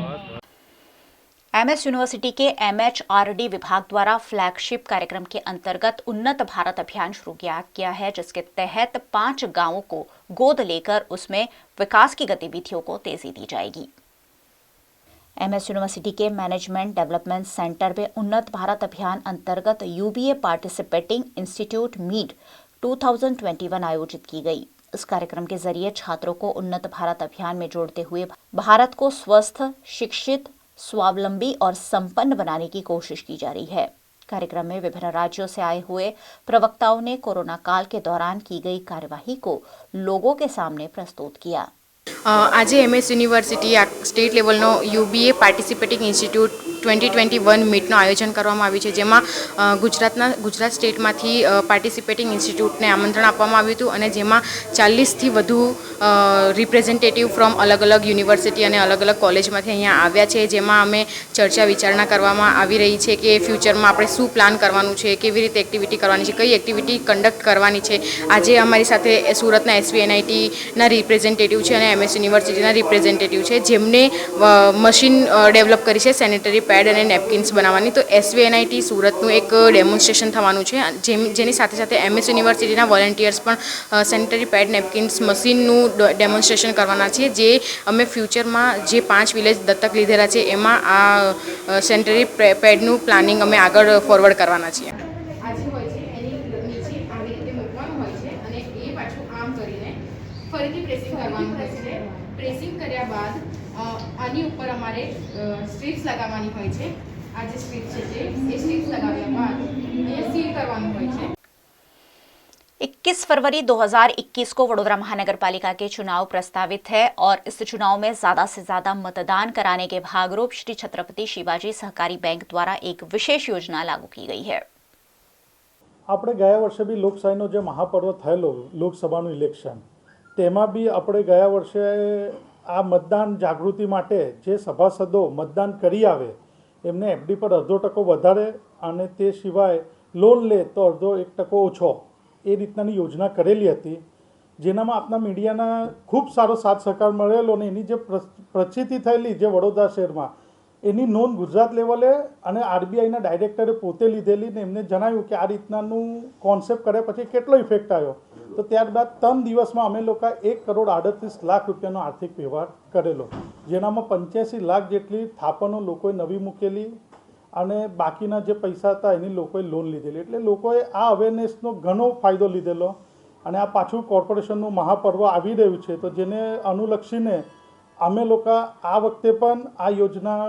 Speaker 1: एमएस यूनिवर्सिटी के एमएचआरडी विभाग द्वारा फ्लैगशिप कार्यक्रम के अंतर्गत उन्नत भारत अभियान शुरू किया गया है, जिसके तहत 5 गांवों को गोद लेकर उसमें विकास की गतिविधियों को तेजी दी जाएगी। एमएस यूनिवर्सिटी के मैनेजमेंट डेवलपमेंट सेंटर में उन्नत भारत अभियान अंतर्गत यूबीए पार्टिसिपेटिंग इंस्टीट्यूट मीट 2021 आयोजित की गई। इस कार्यक्रम के जरिए छात्रों को उन्नत भारत अभियान में जोड़ते हुए भारत को स्वस्थ, शिक्षित, स्वावलंबी और संपन्न बनाने की कोशिश की जा रही है। कार्यक्रम में विभिन्न राज्यों से आए हुए प्रवक्ताओं ने कोरोना काल के दौरान की गई कार्यवाही को लोगों के सामने प्रस्तुत किया।
Speaker 24: આજે એમએસ યુનિવર્સિટી સ્ટેટ લેવલનો યુબીએ પાર્ટિસિપેટિંગ ઇન્સ્ટિટ્યૂટ 2021 મીટનું આયોજન કરવામાં આવ્યું છે, જેમાં ગુજરાત સ્ટેટમાંથી પાર્ટિસિપેટિંગ ઇન્સ્ટિટ્યૂટને આમંત્રણ આપવામાં આવ્યું હતું અને જેમાં 40થી વધુ રિપ્રેઝેન્ટેટિવ ફ્રોમ અલગ અલગ યુનિવર્સિટી અને અલગ અલગ કોલેજમાંથી અહીંયા આવ્યા છે, જેમાં અમે ચર્ચા વિચારણા કરવામાં આવી રહી છે કે ફ્યુચરમાં આપણે શું પ્લાન કરવાનું છે, કેવી રીતે એક્ટિવિટી કરવાની છે, કઈ એક્ટિવિટી કંડક્ટ કરવાની છે। આજે અમારી સાથે સુરતના એસવીએનઆઈટીના રિપ્રેઝેન્ટેટિવ છે અને એમએસ યુનિવર્સિટીના રિપ્રેઝેન્ટેટિવ છે, જેમને મશીન ડેવલપ કરી છે સેનિટરી પેડ અને નેપકિન્સ બનાવવાની। તો એસવીએનઆઈટી સુરતનું એક ડેમોન્સ્ટ્રેશન થવાનું છે, જેની સાથે સાથે એમએસ યુનિવર્સિટીના વોલેન્ટિયર્સ પણ સેનિટરી પેડ, નેપકિન્સ મશીનનું ડેમોન્સ્ટ્રેશન કરવાના છે, જે અમે ફ્યુચરમાં જે 5 વિલેજ દત્તક લીધેલા છે એમાં આ સેનિટરી પેડનું પ્લાનિંગ અમે આગળ ફોરવર્ડ કરવાના છીએ। આજે હોય છે એની નીચે આવી રીતે મૂકવાનું હોય છે અને એ કર્યા બાદ આની ઉપર અમારે સ્ટ્રીપ્સ લગાવવાની હોય છે. આ જે સ્ટ્રીપ છે એ સ્ટ્રીપ્સ લગાવ્યા બાદ અહીંયા સીલ કરવાનું હોય છે.
Speaker 1: 21 फरवरी 2021 को वडोदरा महानगर पालिका के चुनाव प्रस्तावित है और इस चुनाव में ज्यादा से ज्यादा मतदान कराने के भागरूप श्री छत्रपति शिवाजी सहकारी बैंक द्वारा एक विशेष योजना लागू की गई है.
Speaker 2: આપણે ગયા વર્ષે બી લોકશાહીનો જે મહાપર્વ થયેલો લોકસભાનું ઇલેક્શન તેમાં બી આપણે ગયા વર્ષે આ મતદાન જાગૃતિ માટે જે સભાસદો મતદાન કરી આવે એમને એફડી પર અડધો ટકો વધારે અને તે સિવાય લોન લે તો અડધો 1% ઓછો એ રીતનાની યોજના કરેલી હતી, જેનામાં આપણા મીડિયાના ખૂબ સારો સાથ સહકાર મળેલો અને એની જે પ્રચિતિ થયેલી જે વડોદરા શહેરમાં એની નોંધ ગુજરાત લેવલે અને આરબીઆઈના ડાયરેક્ટરે પોતે લીધેલી ને એમને જણાવ્યું કે આ રીતનાનું કોન્સેપ્ટ કર્યા પછી કેટલો ઇફેક્ટ આવ્યો. તો ત્યારબાદ 3 દિવસમાં અમે લોકો 1,38 લાખ રૂપિયાનો આર્થિક વ્યવહાર કરેલો, જેનામાં 85 લાખ જેટલી થાપણો લોકોએ નવી મૂકેલી અને બાકીના જે પૈસા હતા એની લોકોએ લોન લીધેલી. એટલે લોકોએ આ અવેરનેસનો ઘણો ફાયદો લીધેલો અને આ પાછું કોર્પોરેશનનું મહાપર્વ આવી રહ્યું છે તો જેને અનુલક્ષીને અમે લોકો આ વખતે પણ આ યોજના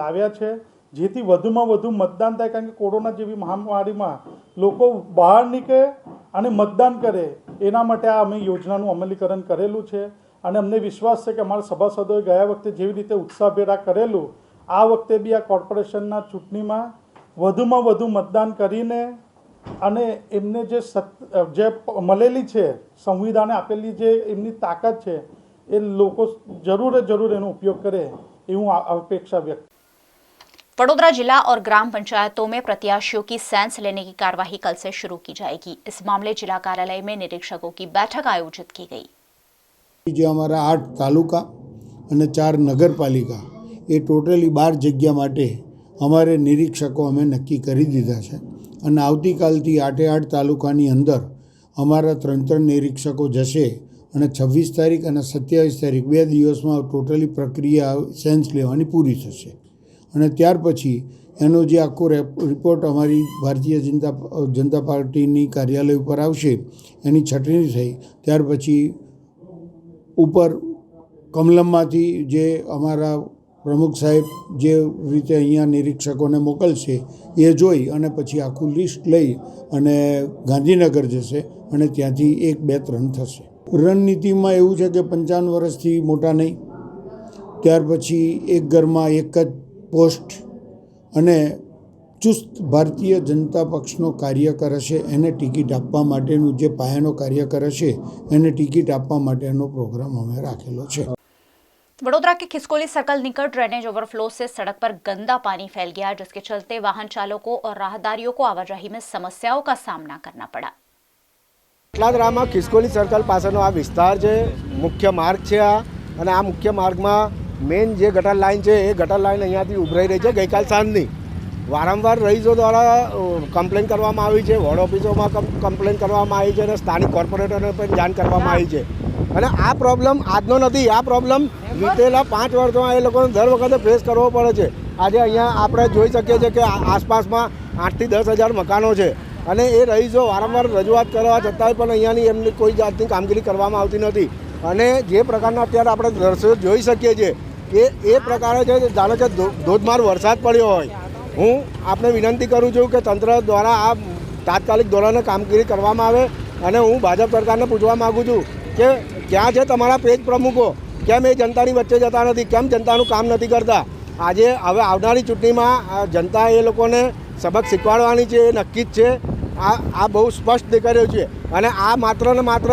Speaker 2: લાવ્યા છે જેથી વધુમાં વધુ મતદાન થાય, કારણ કે કોરોના જેવી મહામારીમાં લોકો બહાર નીકળે અને મતદાન કરે એના માટે આ અમે યોજનાનું અમલીકરણ કરેલું છે. અને અમને વિશ્વાસ છે કે અમારા સભાસદોએ ગયા વખતે જેવી રીતે ઉત્સાહભેર આ કરેલું આ વખતે બી આ કોર્પોરેશનના ચૂંટણીમાં વધુમાં વધુ મતદાન કરીને અને એમને જે મળેલી છે સંવિધાને આપેલી જે એમની તાકાત છે એ લોકો જરૂર એનો उपयोग करे એવું अपेक्षा व्यक्त.
Speaker 1: वडोदरा जिला और ग्राम पंचायतों में प्रत्याशियों की सेंस लेने की कार्यवाही कल से शुरू की जाएगी. इस मामले जिला कार्यालय में निरीक्षकों की बैठक आयोजित की गई.
Speaker 4: जो हमारा 8 तालुका અને 4 नगरपालिका એ ટોટલી 12 જગ્યા માટે અમારે નિરીક્ષકો અમે નક્કી કરી દીધા છે અને આવતીકાલથી 8 તાલુકાની અંદર અમારા 3 નિરીક્ષકો જશે અને 26 તારીખ અને 27 તારીખ 2 દિવસમાં ટોટલી પ્રક્રિયા સેન્સ લેવાની પૂરી થશે અને ત્યાર પછી એનો જે આખો રિપોર્ટ અમારી ભારતીય જનતા પાર્ટીની કાર્યાલય ઉપર આવશે, એની છટણી થઈ ત્યાર પછી ઉપર કમલમમાંથી જે અમારા પ્રમુખ સાહેબ જે રીતે અહીંયા નિરીક્ષકોને મોકલશે એ જોઈ અને પછી આખું લિસ્ટ લઈ અને ગાંધીનગર જશે અને ત્યાંથી 1, 2, 3 થશે. રણનીતિમાં એવું છે કે 55 વર્ષથી મોટા નહીં, ત્યાર પછી એક ઘરમાં એક જ પોસ્ટ અને ચુસ્ત ભારતીય જનતા પક્ષનો કાર્યકર હશે એને ટિકિટ આપવા માટેનું જે પાયાનો કાર્યકર હશે એને ટિકિટ આપવા માટેનો પ્રોગ્રામ અમે રાખેલો છે.
Speaker 1: वडोदरा के खिसकोली सर्कल निकट ड्रेनेज ओवरफ्लो से सड़क पर गंदा पानी फैल गया, जिसके चलते वाहन चालकों और राहदारियों को आवाजाही में समस्याओं का सामना करना पड़ा.
Speaker 5: એટલાદરામાં ખિસકોલી સર્કલ પાસેનો આ વિસ્તાર છે, મુખ્ય માર્ગ છે આ, અને આ મુખ્ય માર્ગમાં મેઇન જે ગટર લાઇન છે એ ગટર લાઇન અહીંયાથી ઉભરાઈ રહી છે. ગઈકાલ સાંજની વારંવાર રહીશો દ્વારા કમ્પ્લેન કરવામાં આવી છે, વોર્ડ ઓફિસોમાં કમ્પ્લેન કરવામાં આવી છે અને સ્થાનિક કોર્પોરેટરને પણ જાણ કરવામાં આવી છે. અને આ પ્રોબ્લેમ આજનો નથી, આ પ્રોબ્લેમ વીતેલા 5 વર્ષમાં એ લોકોને દર વખતે ફેસ કરવો પડે છે. આજે અહીંયા આપણે જોઈ શકીએ છીએ કે આસપાસમાં 8 થી 10 હજાર મકાનો છે અને એ રહીશો વારંવાર રજૂઆત કરવા છતાંય પણ અહીંયાની એમની કોઈ જાતની કામગીરી કરવામાં આવતી નથી. અને જે પ્રકારના અત્યારે આપણે દ્રશ્યો જોઈ શકીએ છીએ એ પ્રકારે છે, જાણે કે ધોધમાર વરસાદ પડ્યો હોય. હું આપને વિનંતી કરું છું કે તંત્ર દ્વારા આ તાત્કાલિક ધોરણે કામગીરી કરવામાં આવે અને હું ભાજપ સરકારને પૂછવા માગું છું કે ક્યાં છે તમારા પેજ પ્રમુખો? કેમ એ જનતાની વચ્ચે જતા નથી? કેમ જનતાનું કામ નથી કરતા? આજે હવે આવનારી ચૂંટણીમાં જનતા એ લોકોને સબક શીખવાડવાની છે એ નક્કી જ છે. આ બહુ સ્પષ્ટ દેખાઈ રહ્યું છે. અને આ માત્ર ને માત્ર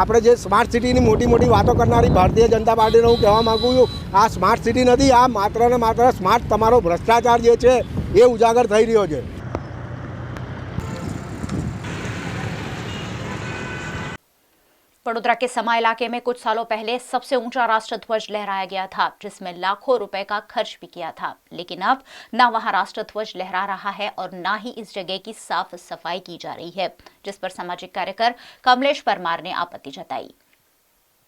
Speaker 5: આપણે જે સ્માર્ટ સિટીની મોટી મોટી વાતો કરનારી ભારતીય જનતા પાર્ટીને હું કહેવા માગું છું, આ સ્માર્ટ સિટી નથી, આ માત્ર ને માત્ર સ્માર્ટ તમારો ભ્રષ્ટાચાર જે છે એ ઉજાગર થઈ રહ્યો છે.
Speaker 1: वडोदरा के समा इलाके में कुछ सालों पहले सबसे ऊंचा राष्ट्र ध्वज लहराया गया था, जिसमें लाखों रुपए का खर्च भी किया था. लेकिन अब ना वहां राष्ट्र ध्वज लहरा रहा है और ना ही इस जगह की साफ सफाई की जा रही है, जिस पर सामाजिक कार्यकर कमलेश परमार ने आपत्ति जताई.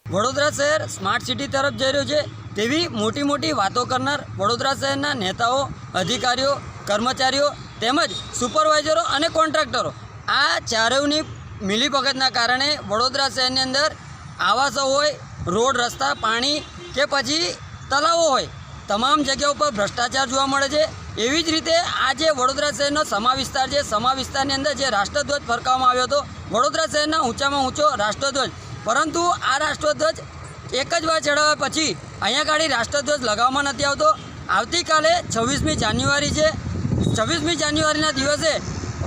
Speaker 6: વડોદરા શહેર સ્માર્ટ સિટી તરફ જઈ રહ્યું છે તેવી મોટી મોટી વાતો કરનાર વડોદરા શહેરના નેતાઓ, અધિકારીઓ, કર્મચારીઓ તેમજ સુપરવાઇઝરો અને કોન્ટ્રાક્ટરો આ ચારેયની મિલીભગતના કારણે વડોદરા શહેરની અંદર આવાસો હોય, રોડ, રસ્તા, પાણી કે પછી તલાવો હોય, તમામ જગ્યાઓ પર ભ્રષ્ટાચાર જોવા મળે છે। એવી જ રીતે આ જે વડોદરા શહેરનો સમા વિસ્તાર છે, સમા વિસ્તારની અંદર જે રાષ્ટ્રધ્વજ ફરકાવવામાં આવ્યો હતો, વડોદરા શહેરના ઊંચામાં ઊંચો રાષ્ટ્રધ્વજ, પરંતુ આ રાષ્ટ્રધ્વજ એક જ વાર ચડાવ્યા પછી અહીંયા ગાડી રાષ્ટ્રધ્વજ લગાવવામાં નથી આવતો। આવતીકાલે 26મી જાન્યુઆરી છે, 26મી જાન્યુઆરીના દિવસે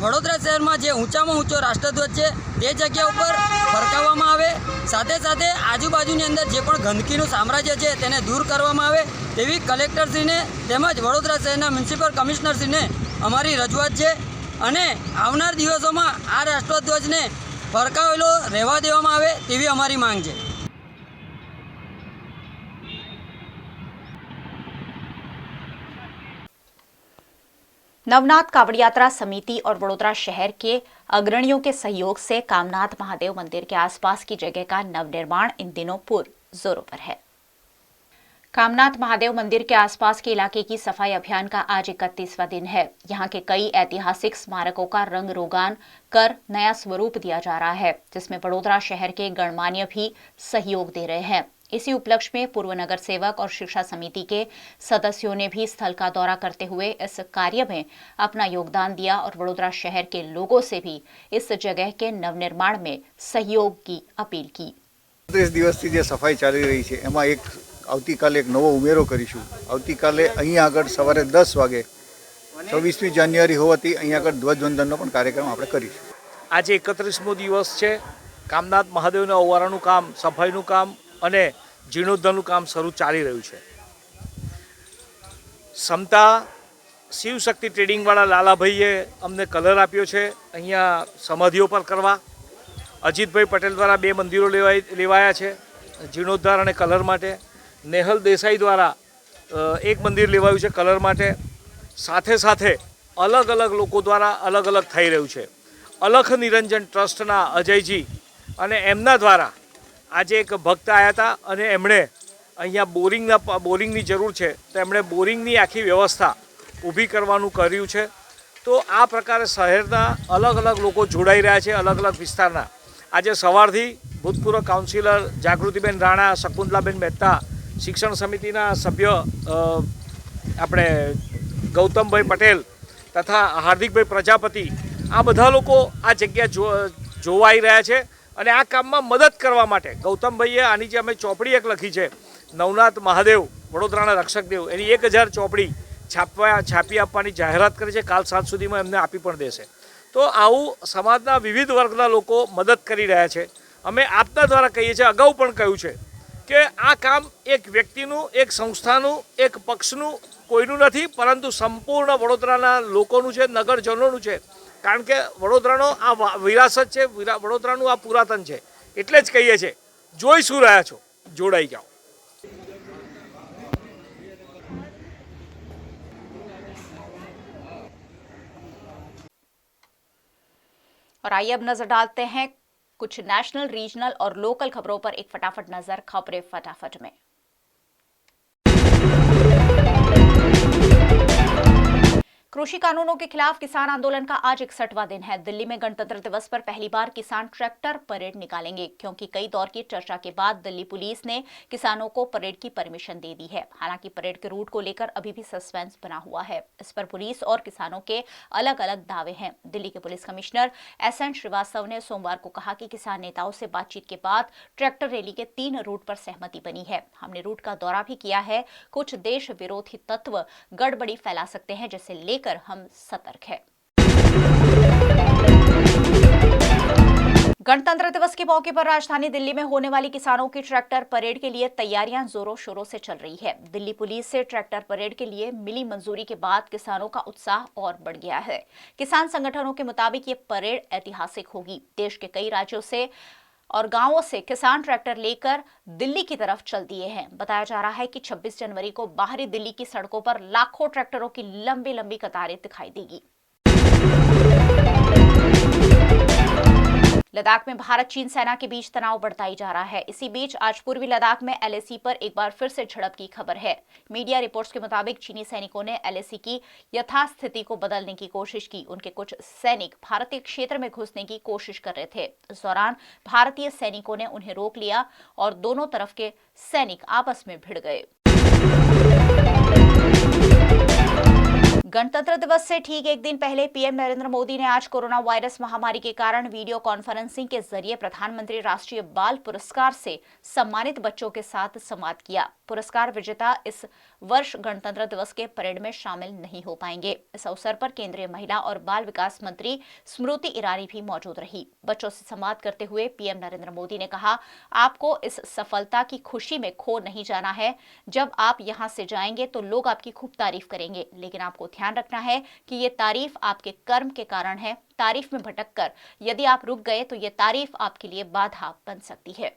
Speaker 6: વડોદરા શહેરમાં જે ઊંચામાં ઊંચો રાષ્ટ્રધ્વજ છે તે જગ્યા ઉપર ફરકાવવામાં આવે, સાથે સાથે આજુબાજુની અંદર જે પણ ગંદકીનું સામ્રાજ્ય છે તેને દૂર કરવામાં આવે તેવી કલેક્ટરશ્રીને તેમજ વડોદરા શહેરના મ્યુનિસિપલ કમિશનરશ્રીને અમારી રજૂઆત છે। અને આવનાર દિવસોમાં આ રાષ્ટ્રધ્વજને ફરકાવેલો રહેવા દેવામાં આવે તેવી અમારી માંગ છે।
Speaker 1: नवनाथ कावड़ यात्रा समिति और वडोदरा शहर के अग्रणियों के सहयोग से कामनाथ महादेव मंदिर के आसपास की जगह का नवनिर्माण इन दिनों पूर्ण जोरों पर है। कामनाथ महादेव मंदिर के आसपास के इलाके की सफाई अभियान का आज 31वां दिन है। यहाँ के कई ऐतिहासिक स्मारकों का रंग रोगान कर नया स्वरूप दिया जा रहा है, जिसमें वडोदरा शहर के गणमान्य भी सहयोग दे रहे हैं। इसी उपलक्ष्य में पूर्व नगर सेवक और शिक्षा समिति के सदस्यों ने भी स्थल का दौरा करते हुए इस कार्य में अपना योगदान दिया और वडोदरा शहर के लोगों से भी इस जगह के नवनिर्माण में सहयोग की अपील की।
Speaker 7: 30 દિવસથી જે સફાઈ ચાલી રહી છે એમાં આવતીકાલે એક નવો ઉમેરો કરીશું। આવતીકાલે અહીંયા આગળ સવારે 10 વાગે 26મી જાન્યુઆરી હોવાથી અહીંયા આગળ ધ્વજવંદનનો પણ કાર્યક્રમ આપણે કરીશું।
Speaker 9: આજે 31મો દિવસ છે। કામનાથ મહાદેવના ઓવારાનું કામ, સફાઈનું કામ અને જીર્ણોદ્ધારનું કામ શરૂ ચાલી રહ્યું છે। સમતા શિવશક્તિ ટ્રેડિંગવાળા લાલાભાઈએ અમને કલર આપ્યો છે અહીંયા સમાધિઓ પર કરવા। અજીતભાઈ પટેલ દ્વારા 2 મંદિરો લેવાયા છે જીર્ણોદ્ધાર અને કલર માટે। નેહલ દેસાઈ દ્વારા 1 મંદિર લેવાયું છે કલર માટે। સાથે સાથે અલગ અલગ લોકો દ્વારા અલગ અલગ થઈ રહ્યું છે। અલખ નિરંજન ટ્રસ્ટના અજયજી અને એમના દ્વારા આજે એક ભક્ત આવ્યા હતા અને એમણે અહીંયા બોરિંગની જરૂર છે તો એમણે બોરિંગની આખી વ્યવસ્થા ઊભી કરવાનું કર્યું છે। તો આ પ્રકારે શહેરના અલગ અલગ લોકો જોડાઈ રહ્યા છે, અલગ અલગ વિસ્તારના। આજે સવારથી ભૂતપૂર્વ કાઉન્સિલર જાગૃતિબેન રાણા, શકુંતલાબેન મહેતા, શિક્ષણ સમિતિના સભ્ય આપણે ગૌતમભાઈ પટેલ તથા હાર્દિકભાઈ પ્રજાપતિ, આ બધા લોકો આ જગ્યા જોવાઈ રહ્યા છે અને આ કામમાં મદદ કરવા માટે ગૌતમભાઈએ આની જે અમે ચોપડી એક લખી છે નવનાથ મહાદેવ વડોદરાના રક્ષકદેવ, એની 1000 ચોપડી છાપી આપવાની જાહેરાત કરી છે। કાલ સાંજ સુધીમાં એમને આપી પણ દેશે। તો આવું સમાજના વિવિધ વર્ગના લોકો મદદ કરી રહ્યા છે। અમે આપના દ્વારા કહીએ છીએ, અગાઉ પણ કહ્યું છે કે આ કામ એક વ્યક્તિનું, એક સંસ્થાનું, એક પક્ષનું કોઈનું નથી, પરંતુ સંપૂર્ણ વડોદરાના લોકોનું છે, નગરજનોનું છે। કારણ કે વડોદરાનો આ વિરાસત છે, વડોદરાનું આ પુરાતન છે। એટલે જ કહીએ છીએ, જોઈ શું રહ્યા છો, જોડાઈ જાઓ।
Speaker 1: और आइए अब नजर डालते हैं कुछ नेशनल, रीजनल और लोकल खबरों पर। एक फटाफट नजर खबरें फटाफट में। कृषि कानूनों के खिलाफ किसान आंदोलन का आज 61वां दिन है। दिल्ली में गणतंत्र दिवस पर पहली बार किसान ट्रैक्टर परेड निकालेंगे, क्योंकि कई दौर की चर्चा के बाद दिल्ली पुलिस ने किसानों को परेड की परमिशन दे दी है। हालांकि परेड के रूट को लेकर अभी भी सस्पेंस बना हुआ है। इस पर पुलिस और किसानों के अलग अलग दावे हैं। दिल्ली के पुलिस कमिश्नर SN श्रीवास्तव ने सोमवार को कहा कि किसान नेताओं से बातचीत के बाद ट्रैक्टर रैली के 3 रूट पर सहमति बनी है। हमने रूट का दौरा भी किया है। कुछ देश विरोधी तत्व गड़बड़ी फैला सकते हैं, जिसे लेकर हम सतर्क हैं। गणतंत्र दिवस के मौके पर राजधानी दिल्ली में होने वाली किसानों की ट्रैक्टर परेड के लिए तैयारियां जोरों शोरों से चल रही है। दिल्ली पुलिस से ट्रैक्टर परेड के लिए मिली मंजूरी के बाद किसानों का उत्साह और बढ़ गया है। किसान संगठनों के मुताबिक ये परेड ऐतिहासिक होगी। देश के कई राज्यों से और गांवों से किसान ट्रैक्टर लेकर दिल्ली की तरफ चल दिए हैं। बताया जा रहा है कि 26 जनवरी को बाहरी दिल्ली की सड़कों पर लाखों ट्रैक्टरों की लंबी लंबी कतारें दिखाई देगी। लद्दाख में भारत चीन सेना के बीच तनाव बढ़ता ही जा रहा है। इसी बीच आज पूर्वी लद्दाख में LAC पर एक बार फिर से झड़प की खबर है। मीडिया रिपोर्ट्स के मुताबिक चीनी सैनिकों ने LAC की यथास्थिति को बदलने की कोशिश की। उनके कुछ सैनिक भारतीय क्षेत्र में घुसने की कोशिश कर रहे थे। इस दौरान भारतीय सैनिकों ने उन्हें रोक लिया और दोनों तरफ के सैनिक आपस में भिड़ गए। गणतंत्र दिवस से ठीक एक दिन पहले पीएम नरेंद्र मोदी ने आज कोरोना वायरस महामारी के कारण वीडियो कॉन्फ्रेंसिंग के जरिए प्रधानमंत्री राष्ट्रीय बाल पुरस्कार से सम्मानित बच्चों के साथ संवाद किया। पुरस्कार विजेता इस वर्ष गणतंत्र दिवस के परेड में शामिल नहीं हो पाएंगे। इस अवसर पर केंद्रीय महिला और बाल विकास मंत्री स्मृति ईरानी भी मौजूद रही। बच्चों से संवाद करते हुए पीएम नरेंद्र मोदी ने कहा, आपको इस सफलता की खुशी में खो नहीं जाना है। जब आप यहाँ से जाएंगे तो लोग आपकी खूब तारीफ करेंगे, लेकिन आपको ध्यान रखना है कि ये तारीफ आपके कर्म के कारण है। तारीफ में भटककर यदि आप रुक गए तो ये तारीफ आपके लिए बाधा बन सकती है।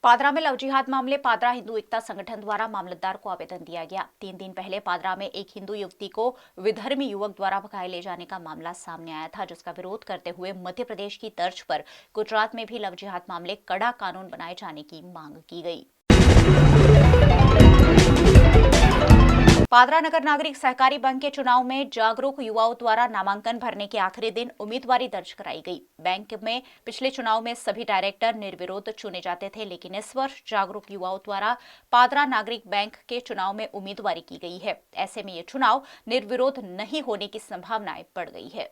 Speaker 1: पादरा में लव जिहाद मामले। पादरा हिंदू एकता संगठन द्वारा मामलतदार को आवेदन दिया गया। 3 दिन पहले पादरा में एक हिंदू युवती को विधर्मी युवक द्वारा भगाए ले जाने का मामला सामने आया था, जिसका विरोध करते हुए मध्य प्रदेश की तर्ज पर गुजरात में भी लव जिहाद मामले कड़ा कानून बनाए जाने की मांग की गई। पादरा नगर नागरिक सहकारी बैंक के चुनाव में जागरूक युवाओं द्वारा नामांकन भरने के आखिरी दिन उम्मीदवारी दर्ज कराई गई। बैंक में पिछले चुनाव में सभी डायरेक्टर निर्विरोध चुने जाते थे, लेकिन इस वर्ष जागरूक युवाओं द्वारा पादरा नागरिक बैंक के चुनाव में उम्मीदवारी की गई है। ऐसे में ये चुनाव निर्विरोध नहीं होने की संभावनाएं बढ़ गई है।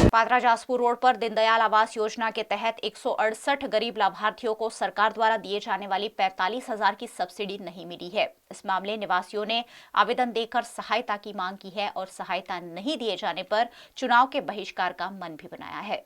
Speaker 1: पादरा जासपुर रोड पर दीनदयाल आवास योजना के तहत 168 गरीब लाभार्थियों को सरकार द्वारा दिए जाने वाली 45,000 की सब्सिडी नहीं मिली है। इस मामले निवासियों ने आवेदन देकर सहायता की मांग की है और सहायता नहीं दिए जाने पर चुनाव के बहिष्कार का मन भी बनाया है।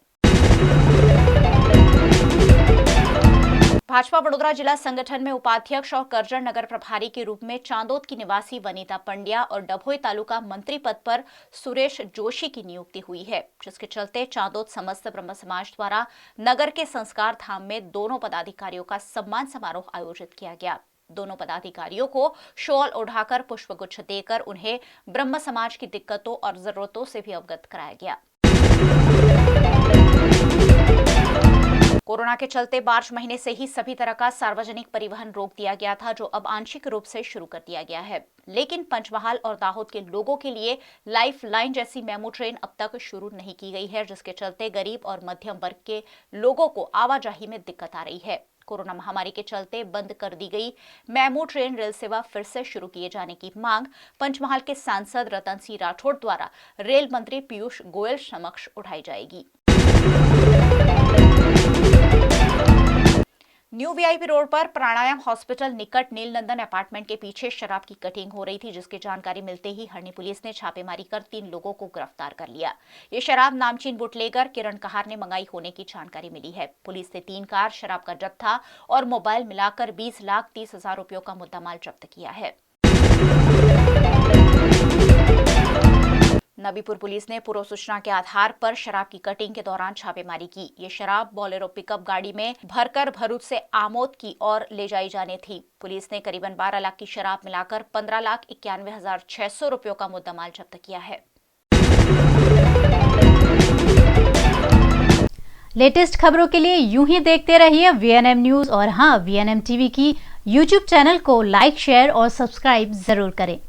Speaker 1: भाजपा बड़ोदरा जिला संगठन में उपाध्यक्ष और करजन नगर प्रभारी के रूप में चांदोद की निवासी वनीता पंड्या और डभोई तालुका मंत्री पद पर सुरेश जोशी की नियुक्ति हुई है, जिसके चलते चांदोद समस्त ब्रह्म समाज द्वारा नगर के संस्कार धाम में दोनों पदाधिकारियों का सम्मान समारोह आयोजित किया गया। दोनों पदाधिकारियों को शॉल ओढ़ाकर पुष्पगुच्छ देकर उन्हें ब्रह्म समाज की दिक्कतों और जरूरतों से भी अवगत कराया गया। कोरोना के चलते मार्च महीने से ही सभी तरह का सार्वजनिक परिवहन रोक दिया गया था, जो अब आंशिक रूप से शुरू कर दिया गया है। लेकिन पंचमहाल और दाहोद के लोगों के लिए लाइफ लाइन जैसी मेमू ट्रेन अब तक शुरू नहीं की गई है, जिसके चलते गरीब और मध्यम वर्ग के लोगों को आवाजाही में दिक्कत आ रही है। कोरोना महामारी के चलते बंद कर दी गई मेमू ट्रेन रेल सेवा फिर से शुरू किए जाने की मांग पंचमहाल के सांसद रतन सिंह राठौड़ द्वारा रेल मंत्री पीयूष गोयल समक्ष उठाई जाएगी। न्यू वीआईपी रोड पर प्राणायाम हॉस्पिटल निकट नीलनंदन अपार्टमेंट के पीछे शराब की कटिंग हो रही थी, जिसकी जानकारी मिलते ही हरणी पुलिस ने छापेमारी कर 3 लोगों को गिरफ्तार कर लिया। ये शराब नामचीन बुटलेगर किरण कहार ने मंगाई होने की जानकारी मिली है। पुलिस ने 3 कार, शराब का जत्था और मोबाइल मिलाकर 20,30,000 रुपयों का मुद्दामाल जब्त किया है। नबीपुर पुलिस ने पूर्व सूचना के आधार पर शराब की कटिंग के दौरान छापेमारी की। ये शराब बोलेरो पिकअप गाड़ी में भरकर भरूच से आमोद की ओर ले जाई जानी थी। पुलिस ने करीबन 12 लाख की शराब मिलाकर 15,91,600 रुपयों का मुद्दामाल जब्त किया है।
Speaker 10: लेटेस्ट खबरों के लिए यूं ही देखते रहिए VNM न्यूज और हाँ, VNM टीवी की YouTube चैनल को लाइक, शेयर और सब्सक्राइब जरूर करें।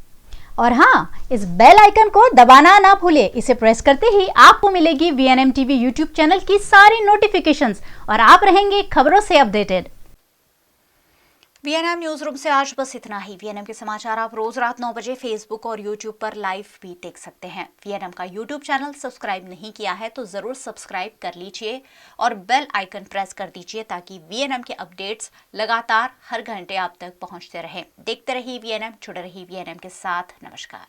Speaker 10: और हाँ, इस बेल आइकन को दबाना ना भूलें। इसे प्रेस करते ही आपको मिलेगी VNM टीवी YouTube चैनल की सारी नोटिफिकेशंस और आप रहेंगे खबरों से अपडेटेड।
Speaker 1: VNM न्यूज रूम से आज बस इतना ही। VNM के समाचार आप रोज रात 9 बजे फेसबुक और YouTube पर लाइव भी देख सकते हैं। VNM का YouTube चैनल सब्सक्राइब नहीं किया है तो जरूर सब्सक्राइब कर लीजिए और बेल आइकन प्रेस कर दीजिए ताकि VNM के अपडेट्स लगातार हर घंटे आप तक पहुंचते रहें। देखते रहिए VNM, जुड़े रहिए VNM के साथ। नमस्कार।